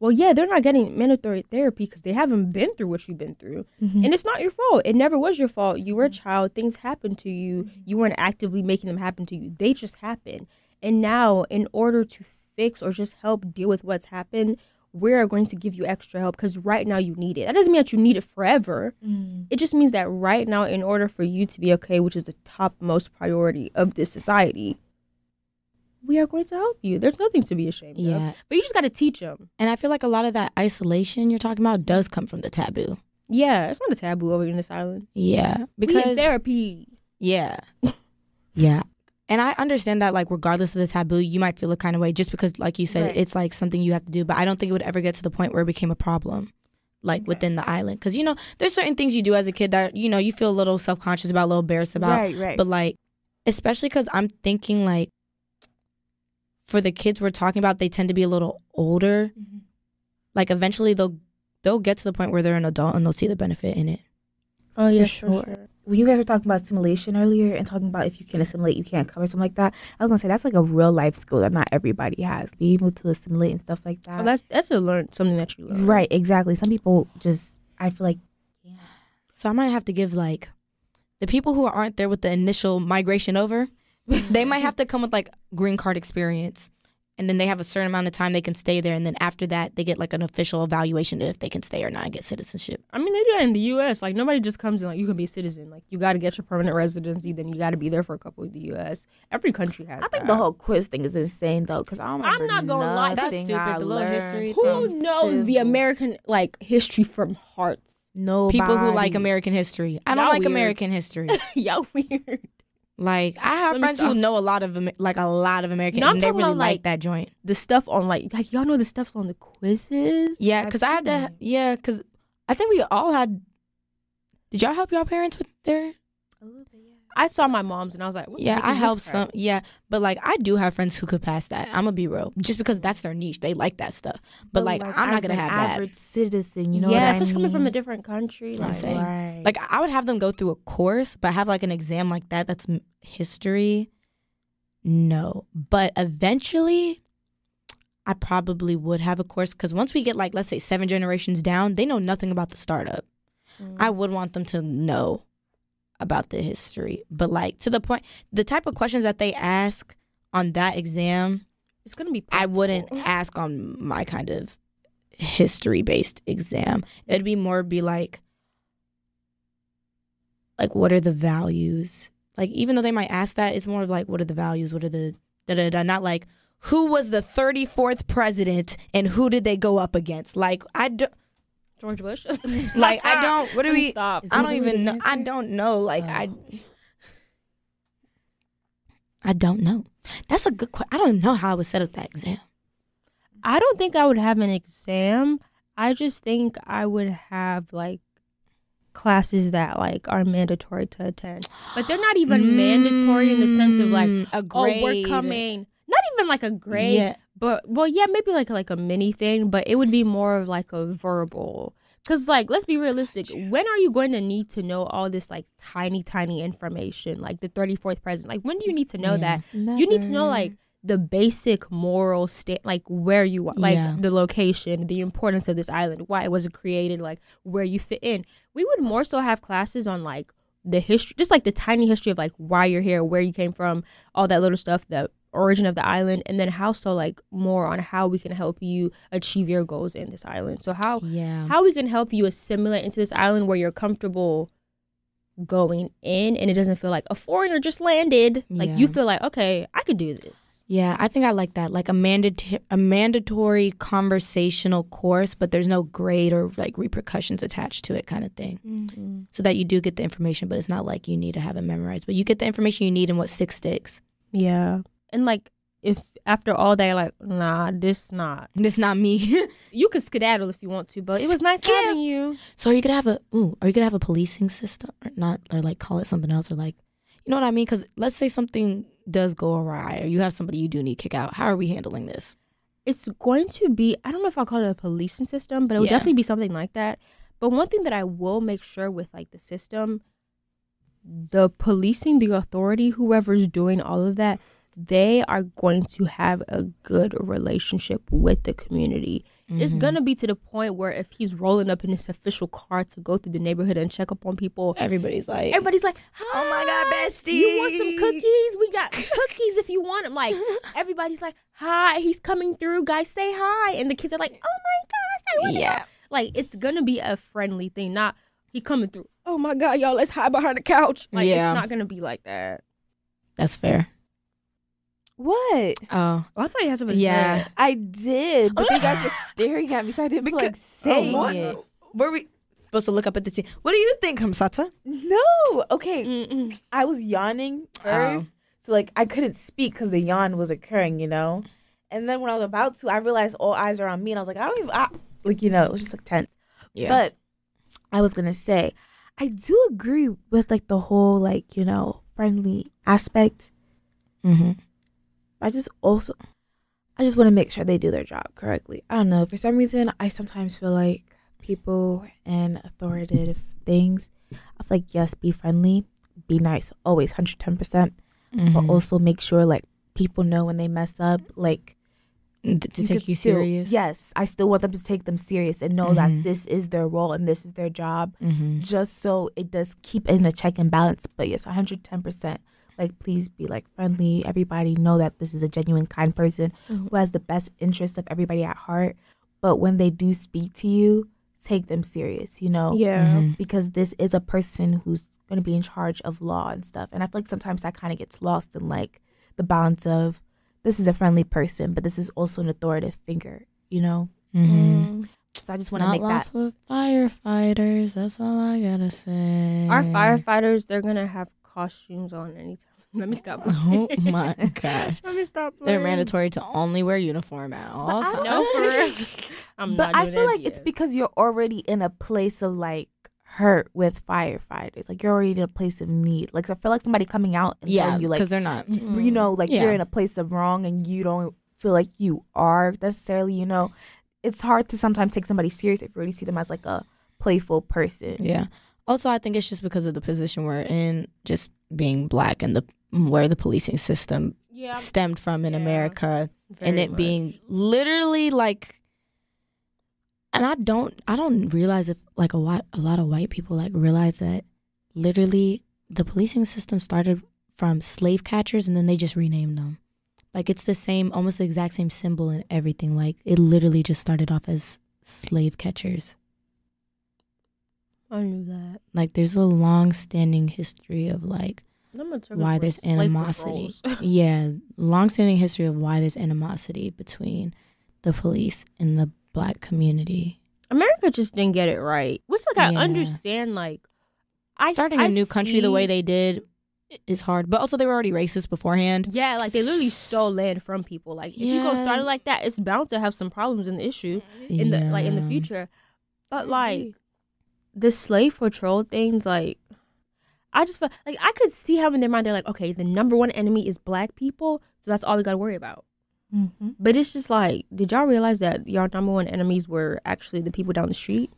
S3: well, yeah, they're not getting mandatory therapy because they haven't been through what you've been through. And it's not your fault. It never was your fault. You were a child. Things happened to you. You weren't actively making them happen to you. They just happened. And now, in order to fix or just help deal with what's happened, we're going to give you extra help because right now you need it. That doesn't mean that you need it forever. It just means that right now, in order for you to be okay, which is the topmost priority of this society, we are going to help you. There's nothing to be ashamed of. But you just got to teach them.
S1: And I feel like a lot of that isolation you're talking about does come from the taboo.
S3: Yeah, it's not a taboo over in this island.
S1: Yeah.
S3: We
S1: Because
S3: in therapy.
S1: Yeah. Yeah. And I understand that, like, regardless of the taboo, you might feel a kind of way just because, like you said,
S2: Right.
S1: it's like something you have to do. But I don't think it would ever get to the point where it became a problem, like within the island. Because, there's certain things you do as a kid that, you feel a little self-conscious about, a little embarrassed about.
S2: Right.
S1: But, like, especially because I'm thinking, like, for the kids we're talking about, they tend to be a little older. Like, eventually they'll get to the point where they're an adult and they'll see the benefit in it.
S3: Oh, yeah,
S2: For sure. when you guys were talking about assimilation earlier and talking about if you can't assimilate, you can't cover, something like that, I was going to say that's like a real life skill that not everybody has. Be able to assimilate and stuff like that.
S3: Well, that's something that you learn.
S2: Right, exactly. Some people just, I feel like. Yeah.
S1: So I might have to give like the people who aren't there with the initial migration over, they might have to come with like green card experience. And then they have a certain amount of time they can stay there. And then after that, they get like an official evaluation if they can stay or not and get citizenship.
S3: I mean, they do that in the U.S. Like, nobody just comes in like, you can be a citizen. Like, you got to get your permanent residency. Then you got to be there for a couple of the U.S. Every country has
S2: I think
S3: that.
S2: the whole quiz thing is insane, though, because I'm
S3: not going to lie.
S1: That's stupid. The little history
S3: Who
S1: thing.
S3: knows the American, like, history from heart?
S2: Nobody.
S1: People who like American history. I don't
S3: Y'all
S1: like
S3: weird.
S1: American history.
S3: Y'all weird.
S1: Like, I have
S3: Let me
S1: friends who
S3: stop.
S1: know a lot of American,
S3: No, I'm
S1: and they
S3: talking
S1: really
S3: about,
S1: like
S3: like,
S1: that joint.
S3: The stuff on, like y'all know the stuff's on the quizzes?
S1: Yeah,
S2: I've
S1: because I had
S2: seen
S1: to.
S2: it.
S1: Yeah, because I think we all had. Did y'all help your parents with their?
S2: A little bit, yeah.
S3: I saw my mom's and I was like, what the
S1: Yeah,
S3: heck
S1: I
S3: is
S1: helped
S3: this crap?
S1: some. Yeah, but like I do have friends who could pass that. I'm gonna be real, just because that's their niche. They like that stuff. But like I'm not
S2: as
S1: gonna
S2: an
S1: have that.
S2: average citizen, you know
S3: yeah,
S2: what I
S3: especially coming from a
S2: mean?
S3: different country.
S1: know what I'm
S3: Like,
S1: saying?
S2: Right.
S1: Like I would have them go through a course, but have like an exam like that. That's history. No, but eventually, I probably would have a course because once we get like let's say 7 generations down, they know nothing about the startup. I would want them to know about the history, but like to the point, the type of questions that they ask on that exam,
S3: it's going to be
S1: I wouldn't
S3: painful.
S1: ask on my kind of history-based exam. It'd be more be like what are the values? Like even though they might ask that, it's more of like what are the values? What are the da-da-da, not like who was the 34th president and who did they go up against? Like I do,
S3: George Bush.
S1: like I don't. What do we?
S3: Stop.
S1: I don't even know. I don't know. Like I don't know. That's a good question. I don't know how I would set up that exam.
S3: I don't think I would have an exam. I just think I would have like classes that like are mandatory to attend, but they're not even mandatory in the sense of like
S1: a grade.
S3: oh, we're coming. Not even like a grade,
S1: Yeah.
S3: but well, yeah, maybe like a mini thing, but it would be more of like a verbal. Cause like, let's be realistic. When are you going to need to know all this like tiny information, like the 34th president? Like, when do you need to know that? You need to know like the basic moral state, like where you are, like the location, the importance of this island, why it was created, like where you fit in. We would more so have classes on like the history, just like the tiny history of like why you're here, where you came from, all that little stuff, the origin of the island, and then how so like more on how we can help you achieve your goals in this island. So how we can help you assimilate into this island where you're comfortable going in and it doesn't feel like a foreigner just landed. Like you feel like, okay, I could do this.
S1: Yeah, I think I like that. Like a mandatory conversational course, but there's no grade or like repercussions attached to it kind of thing.
S3: Mm-hmm.
S1: So that you do get the information, but it's not like you need to have it memorized. But you get the information you need in what 6 sticks.
S3: Yeah. And like if after all that, like, nah, this not
S1: me.
S3: you could skedaddle if you want to, but it was nice having you.
S1: So are you gonna have a policing system or not, or like call it something else, or like, you know what I mean? Because let's say something does go awry, or you have somebody you do need kick out. How are we handling this?
S3: It's going to be, I don't know if I'll call it a policing system, but it will definitely be something like that. But one thing that I will make sure with like the system, the policing, the authority, whoever's doing all of that, they are going to have a good relationship with the community. Mm-hmm. It's going to be to the point where if he's rolling up in his official car to go through the neighborhood and check up on people,
S1: everybody's like,
S3: hi,
S1: oh my God, bestie.
S3: You want some cookies? We got cookies if you want them. Like, everybody's like, hi, he's coming through. Guys, say hi. And the kids are like, oh my gosh, I want to go. Like, it's going to be a friendly thing, not he coming through. Oh my God, y'all, let's hide behind the couch. Like, it's not going to be like that.
S1: That's fair.
S2: What?
S1: Oh,
S3: I thought you had something.
S1: Yeah,
S2: I did, but you guys were staring at me, so I didn't feel like saying it.
S1: Were we supposed to look up at the scene? What do you think, Hamsata?
S2: No. Okay. I was yawning first, so like I couldn't speak because the yawn was occurring, you know. And then when I was about to, I realized all eyes are on me, and I was like, it was just like tense. Yeah. But I was gonna say, I do agree with like the whole like friendly aspect.
S1: Mm-hmm.
S2: I just want to make sure they do their job correctly. I don't know. For some reason, I sometimes feel like people and authoritative things, I feel like, yes, be friendly, be nice, always 110%,
S1: Mm-hmm.
S2: but also make sure like people know when they mess up, like
S1: to take you serious.
S2: Yes, I still want them to take them serious and know that this is their role and this is their job, just so it does keep in a check and balance. But yes, 110%. Like, please be like friendly. Everybody know that this is a genuine, kind person who has the best interest of everybody at heart. But when they do speak to you, take them serious, you know?
S3: Yeah.
S2: Because this is a person who's going to be in charge of law and stuff. And I feel like sometimes that kind of gets lost in like the balance of this is a friendly person, but this is also an authoritative figure, you know? So I just want to make that.
S1: Not lost with firefighters. That's all I gotta say.
S3: Our firefighters, they're going to have costumes on anytime. Let me stop.
S1: Oh my gosh.
S3: Let me stop.
S1: They're mandatory to only wear uniform at all times.
S3: No, for real.
S2: But I feel like it's because you're already in a place of like hurt with firefighters. Like you're already in a place of need. Like I feel like somebody coming out and telling you like,
S1: because they're not.
S2: you know, like you're in a place of wrong and you don't feel like you are necessarily, you know. It's hard to sometimes take somebody serious if you already see them as like a playful person.
S1: Yeah. Also, I think it's just because of the position we're in, just being Black and where the policing system stemmed from in America, and it being literally like, and I don't realize if like a lot of white people like realize that literally the policing system started from slave catchers and then they just renamed them. Like it's the same, almost the exact same symbol and everything. Like it literally just started off as slave catchers.
S3: I knew that.
S1: Like there's a long-standing history of like why there's animosity. Yeah, long-standing history of why there's animosity between the police and the Black community.
S3: America just didn't get it right. Which like I understand, like
S1: starting a new country the way they did is hard, but also they were already racist beforehand.
S3: Yeah, like they literally stole land from people. Like if you go start it like that, it's bound to have some problems in the issue in the future. But like the slave patrol things, like I just felt like I could see how in their mind they're like, okay, the number one enemy is Black people, so that's all we gotta worry about. But it's just like, did y'all realize that y'all number one enemies were actually the people down the street?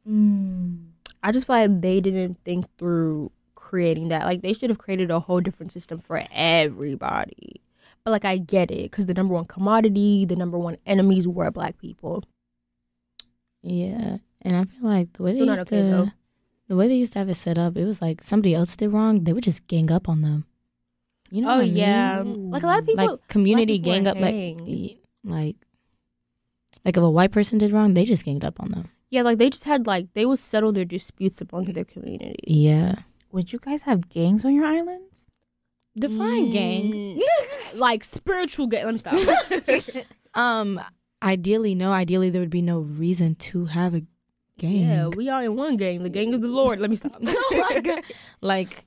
S3: I just feel like they didn't think through creating that. Like they should have created a whole different system for everybody. But like I get it, because the number one commodity, the number one enemies were Black people.
S1: Yeah, and I feel like the way they used to have it set up, it was like somebody else did wrong, they would just gang up on them. You know?
S3: Oh yeah, like a lot of people,
S1: like community gang up, like if a white person did wrong, they just ganged up on them.
S3: Yeah, like they just had like they would settle their disputes among their community.
S1: Yeah.
S2: Would you guys have gangs on your islands?
S1: Define gang.
S3: Like spiritual gang. Let me stop.
S1: Ideally, no. Ideally, there would be no reason to have a gang.
S3: Yeah, we are in one gang, the gang of the Lord. Let me stop.
S1: Oh my God. Like,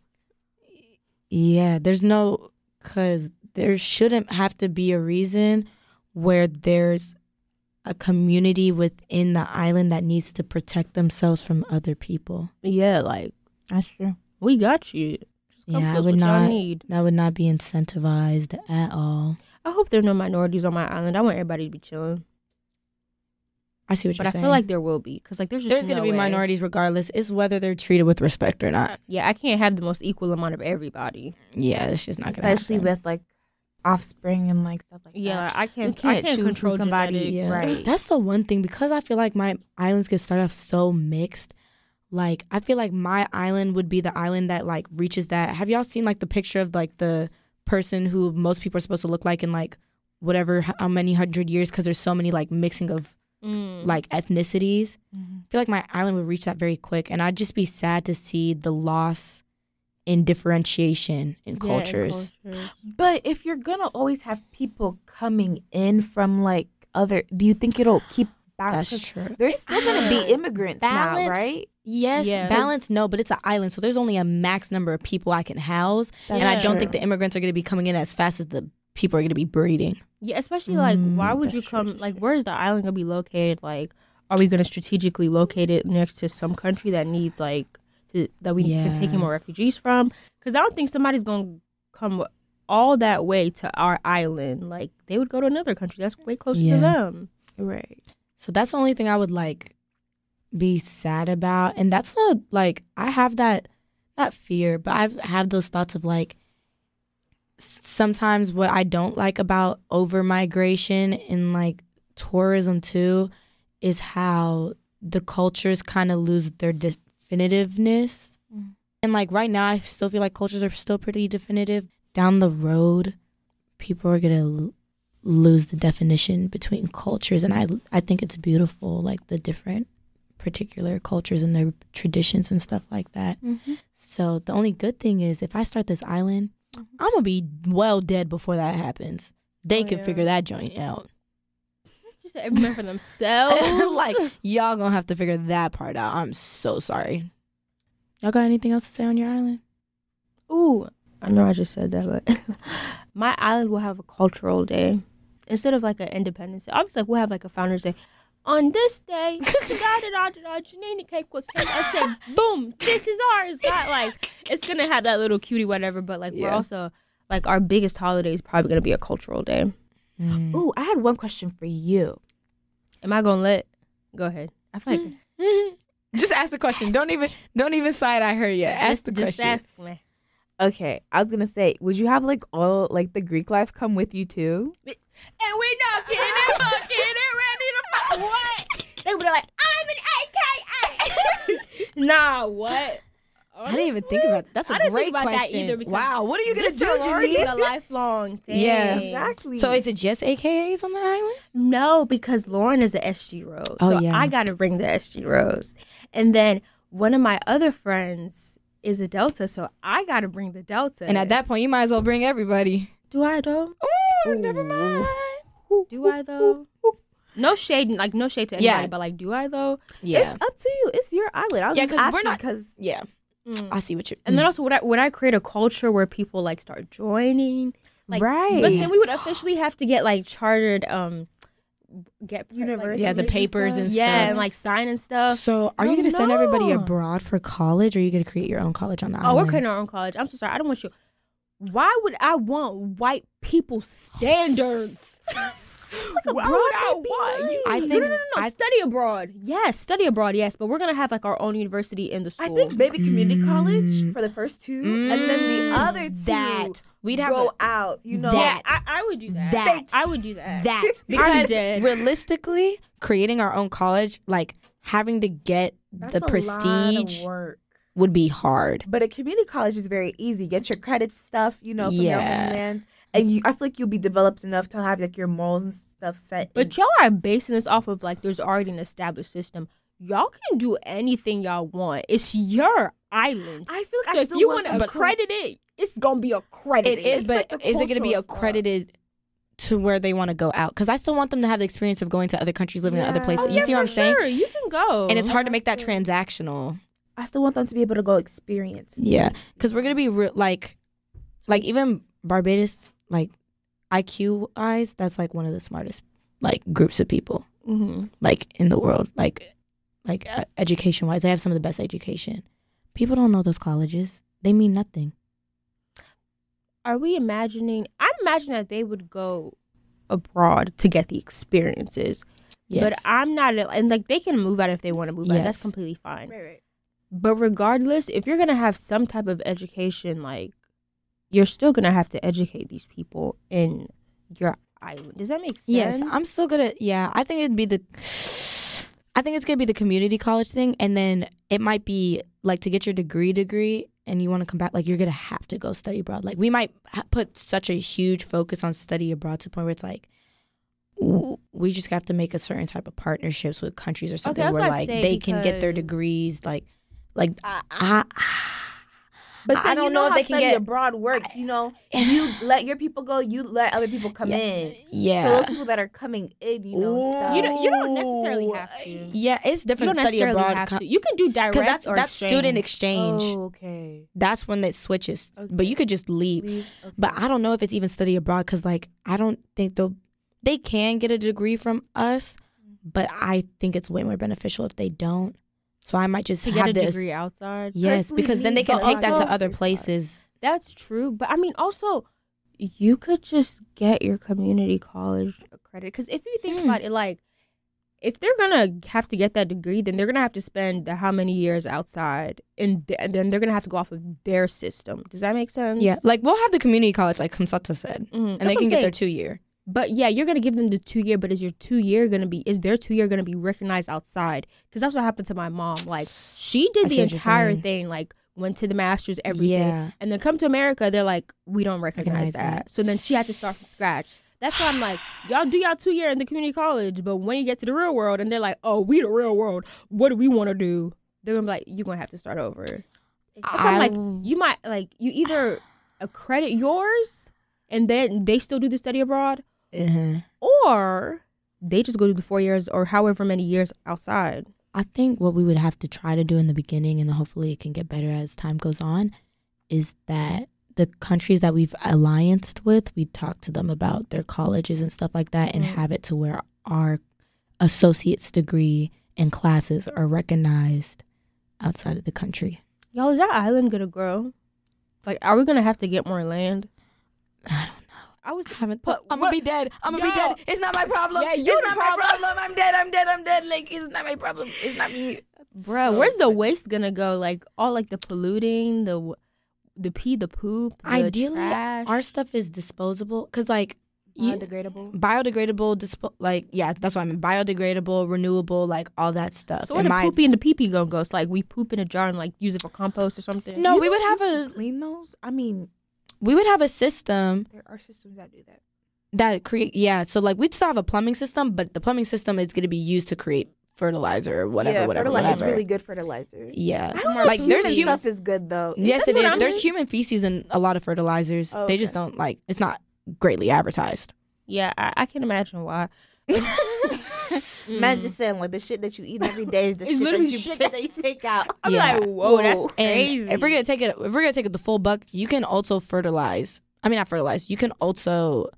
S1: yeah, there's no, because there shouldn't have to be a reason where there's a community within the island that needs to protect themselves from other people.
S3: Yeah, like
S2: that's true.
S3: We got you.
S1: Yeah, I would not. That would not be incentivized at all.
S3: I hope there are no minorities on my island. I want everybody to be chilling.
S1: I see what you're saying.
S3: But I feel like there will be, because like there's
S1: going to be minorities regardless. It's whether they're treated with respect or not.
S3: Yeah, I can't have the most equal amount of everybody.
S1: Yeah, it's just not going to happen.
S2: Especially with like offspring and like stuff like that.
S3: Yeah, I can't
S2: choose
S3: control
S2: somebody.
S3: Yeah.
S2: Right.
S1: That's the one thing, because I feel like my islands get started off so mixed. Like, I feel like my island would be the island that, like, reaches that. Have y'all seen, like, the picture of, like, the person who most people are supposed to look like in, like, whatever, how many 100 years, because there's so many, like, mixing of, like, ethnicities? I feel like my island would reach that very quick, and I'd just be sad to see the loss in differentiation in cultures.
S2: But if you're going to always have people coming in from, like, do you think it'll keep balance?
S1: That's true.
S2: There's still going to be immigrants now, right?
S1: Yes, balance, no, but it's an island, so there's only a max number of people I can house, and I don't think the immigrants are going to be coming in as fast as the people are going to be breeding.
S3: Yeah, especially, like, why would you come, like, where is the island going to be located? Like, are we going to strategically locate it next to some country that needs, like, that we can take in more refugees from? Because I don't think somebody's going to come all that way to our island. Like, they would go to another country that's way closer to them.
S2: Right.
S1: So that's the only thing I would, like, be sad about. And that's like, I have that, not fear, but I have those thoughts of like, sometimes what I don't like about over migration and like tourism too is how the cultures kind of lose their definitiveness. And like right now I still feel like cultures are still pretty definitive. Down the road people are gonna lose the definition between cultures, and I think it's beautiful, like the different particular cultures and their traditions and stuff like that. So the only good thing is if I start this island, I'm gonna be well dead before that happens. They can figure that joint out.
S3: Just everyone for themselves.
S1: Like, y'all gonna have to figure that part out. I'm so sorry. Y'all got anything else to say on your island?
S3: Ooh, I know I just said that, but my island will have a cultural day instead of like an Independence Day. Obviously, like, we'll have like a Founders Day. On this day, Jeanine Ikekhua came and said, boom, this is ours. Got like, it's going to have that little cutie whatever, but like we're also, like our biggest holiday is probably going to be a cultural day.
S2: Ooh, I had one question for you.
S3: Am I going to go ahead? I feel like.
S1: Just ask the question. Don't even side eye her yet. Ask the question.
S3: Just ask me.
S2: Okay, I was going to say, would you have like all like the Greek life come with you too?
S3: And we not getting it ready to what? They would be like, I'm an AKA. Nah, what?
S1: I didn't even think about that. That's a great question. Wow, what are you gonna do, Jeanine?
S3: It's a lifelong thing.
S1: Yeah,
S2: exactly.
S1: So is it just AKAs on the island?
S3: No, because Lauren is an SG Rose.
S1: Oh,
S3: so
S1: yeah.
S3: I got to bring the SG Rose. And then one of my other friends is a Delta, so I got to bring the Delta.
S1: And at that point, you might as well bring everybody.
S3: Do I though?
S1: Ooh, never mind.
S3: Do I though? No shade to anybody, but like, do I though?
S1: Yeah,
S2: It's up to you. It's your island. I was just asking because
S1: I see what you're.
S3: And then also, would I create a culture where people like start joining? Like,
S2: right.
S3: But then we would officially have to get like chartered, get
S2: university.
S1: Yeah, the papers and stuff.
S3: Yeah, and like sign and stuff.
S1: So, are you going to send everybody abroad for college, or are you going to create your own college on the island?
S3: We're creating our own college. I'm so sorry. I don't want you. Why would I want white people's standards? Why would I want you?
S1: I think
S3: no. Study abroad. Yes, study abroad. Yes, but we're gonna have like our own university in the school.
S2: I think maybe community college for the first two, and then the other two
S1: we'd
S2: go out. You know,
S3: I would do that. I would do that.
S1: Because realistically, creating our own college, like having to get the prestige,
S2: lot of work.
S1: Would be hard.
S2: But a community college is very easy. Get your credit stuff, you know, from your homeland. And I feel like you'll be developed enough to have like your morals and stuff set.
S3: But y'all are basing this off of like there's already an established system. Y'all can do anything y'all want. It's your island.
S2: I feel like
S3: so if you want to accredit it, it's gonna be accredited.
S1: It is, but is it gonna be accredited to where they want to go out? Because I still want them to have the experience of going to other countries, living in other places. You see what I'm saying?
S3: Sure, you can go.
S1: And it's hard to make that transactional.
S2: I still want them to be able to go experience.
S1: Yeah, because we're gonna be like even Barbados, like IQ-wise, that's like one of the smartest like groups of people like in the world. Like education-wise, they have some of the best education. People don't know those colleges. They mean nothing.
S3: Are we imagining? I'm imagining that they would go abroad to get the experiences. Yes. But I'm not, and like they can move out if they want to move out. That's completely fine.
S2: Right.
S3: But regardless, if you're gonna have some type of education, like you're still gonna have to educate these people in your island. Does that make sense?
S1: Yes, I'm still gonna. Yeah, I think it's gonna be the community college thing, and then it might be like to get your degree, and you want to come back. Like you're gonna have to go study abroad. Like we might put such a huge focus on study abroad to the point where it's like we just have to make a certain type of partnerships with countries or something where like they can get their degrees But
S2: then
S1: I don't know if they can get
S2: abroad works. You know, you let your people go, you let other people come in.
S1: Yeah.
S2: So those people that are coming in, you know, stuff.
S3: You don't necessarily have to.
S1: Yeah, it's different.
S3: You don't
S1: study abroad.
S3: Have to. You can do direct
S1: because that's student exchange.
S2: Oh, okay.
S1: That's when it switches. Okay. But you could just leave. Okay. But I don't know if it's even study abroad because like I don't think they can get a degree from us, but I think it's way more beneficial if they don't. So I might just
S3: get a degree outside.
S1: Yes,
S2: personally,
S1: because then they can take that to other places.
S3: That's true. But I mean, also, you could just get your community college accredited. Because if you think about it, like, if they're gonna have to get that degree, then they're gonna have to spend how many years outside, and then they're gonna have to go off of their system. Does that make sense?
S1: Yeah, like we'll have the community college, like Hamsata said, and they can get their 2 year.
S3: But yeah, you're gonna give them the 2 year, but is their 2 year gonna be recognized outside? Because that's what happened to my mom. Like she did the entire thing, like went to the masters, everything, and then come to America, they're like, we don't recognize that. So then she had to start from scratch. That's why I'm like, y'all do y'all 2 year in the community college, but when you get to the real world and they're like, oh, we the real world, what do we want to do? They're gonna be like, you're gonna have to start over. So I'm like, you either accredit yours and then they still do the study abroad, or they just go do the 4 years or however many years outside.
S1: I think what we would have to try to do in the beginning, and hopefully it can get better as time goes on, is that the countries that we've allianced with, we talk to them about their colleges and stuff like that, and have it to where our associate's degree and classes are recognized outside of the country.
S3: Y'all, is that island gonna grow? Like, are we gonna have to get more land?
S1: I don't know. I'm gonna be dead. It's not my problem.
S3: Yeah,
S1: it's not my problem. I'm dead. Like, it's not my problem. It's not me.
S3: Bruh, where's the waste gonna go? Like, all like the polluting, the pee, the poop, the
S1: Ideally,
S3: trash.
S1: our stuff is disposable because, like,
S2: Biodegradable.
S1: That's what I mean. Biodegradable, renewable, like all that stuff.
S3: So where the poopy and the pee-pee gonna go? It's like we poop in a jar and like use it for compost or something.
S1: No, we would have
S2: clean those. I mean,
S1: we would have a system.
S2: There are systems that do that.
S1: That create, so like we'd still have a plumbing system, but the plumbing system is going to be used to create fertilizer or whatever.
S2: It's really good fertilizer.
S1: Yeah,
S2: I don't know, like there's human stuff is good though.
S1: Yes, it is. There's human feces in a lot of fertilizers. They just don't like. It's not greatly advertised.
S3: Yeah, I can imagine why.
S2: Man, just saying, like the shit that you eat every day is the shit that you take out.
S3: I'm like, whoa, that's crazy.
S1: And if we're gonna take it the full buck, you can also fertilize. I mean, not fertilize. You can also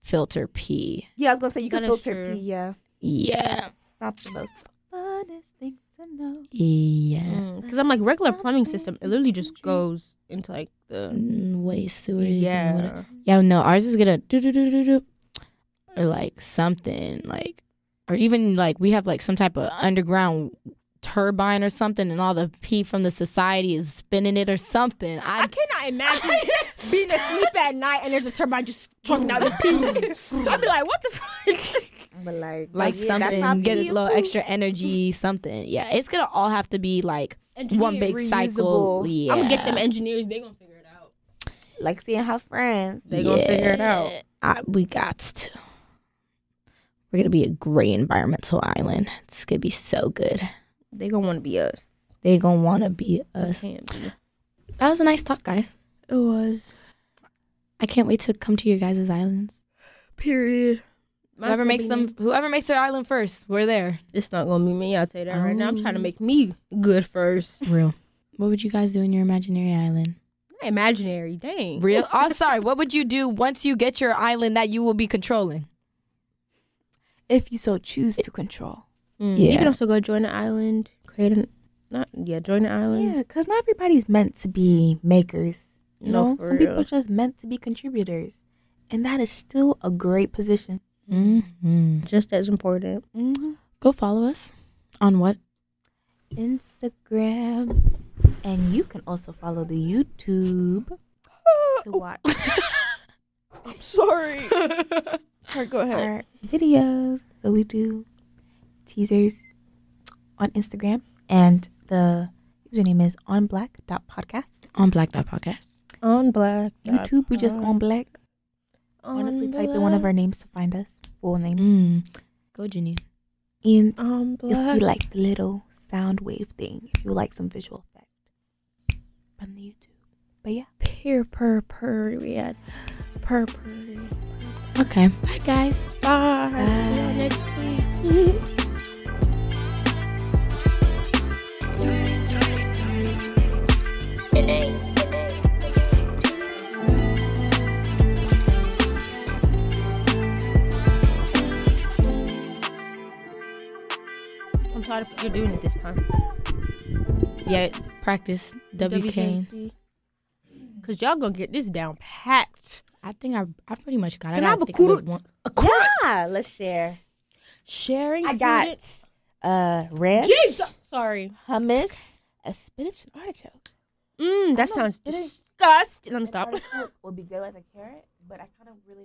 S1: filter pee.
S2: Yeah, I was gonna say you can filter pee. Yeah.
S1: It's
S2: not the most funnest thing to know.
S1: Yeah.
S3: Because I'm like, regular plumbing system, it literally just goes into like the
S1: waste sewage.
S3: Yeah.
S1: No, ours is gonna do or like something like, or even like we have like some type of underground turbine or something, and all the pee from the society is spinning it or something.
S3: I cannot imagine being asleep at night and there's a turbine just chucking out the pee. I'd be like, what the fuck?
S2: But
S1: like something, get a little extra energy, something. Yeah, it's gonna all have to be like one big cycle. Yeah.
S3: I'm gonna get them engineers. They gonna figure it out.
S2: Like seeing how friends.
S3: They gonna figure it out.
S1: We got to. We're gonna be a great environmental island. It's gonna be so good.
S3: They gonna want to be us.
S1: That was a nice talk, guys.
S3: It was.
S1: I can't wait to come to your guys' islands.
S3: Period.
S1: Whoever makes their island first, we're there.
S3: It's not gonna be me. I'll tell you that right now. I'm trying to make me good first.
S1: Real. What would you guys do in your imaginary island?
S3: Imaginary, dang.
S1: Real. I'm sorry. What would you do once you get your island that you will be controlling?
S2: If you so choose to control.
S3: You can also go join the island, join the island.
S2: Yeah, because not everybody's meant to be makers. You know, some people are just meant to be contributors. And that is still a great position.
S3: Just as important.
S1: Go follow us on what?
S2: Instagram. And you can also follow the YouTube to watch.
S3: I'm sorry. Sorry, go ahead.
S2: Our videos. So we do teasers on Instagram, and the username is OnBlack.podcast.
S1: OnBlack.podcast.
S3: OnBlack.
S2: YouTube, we just OnBlack. Honestly, type in one of our names to find us. Full names.
S1: Go, Jeanine.
S2: And you'll see like the little sound wave thing if you like some visual effect on the YouTube. But yeah.
S3: We had purr.
S1: Okay. Bye, guys.
S3: Bye. See you next week. I'm sorry you're doing it this time.
S1: Yeah, practice WKNC.
S3: Because y'all gonna get this down packed.
S1: I think I pretty much got it.
S3: Can I have a quarter?
S2: Yeah, let's share.
S3: Sharing.
S2: I
S3: food
S2: got ranch,
S3: Jesus. Sorry.
S2: hummus, a spinach and artichoke.
S3: That
S2: know,
S3: sounds
S2: spinach-
S3: disgusting. Let me stop.
S2: Artichoke would be good as a carrot, but I kind of really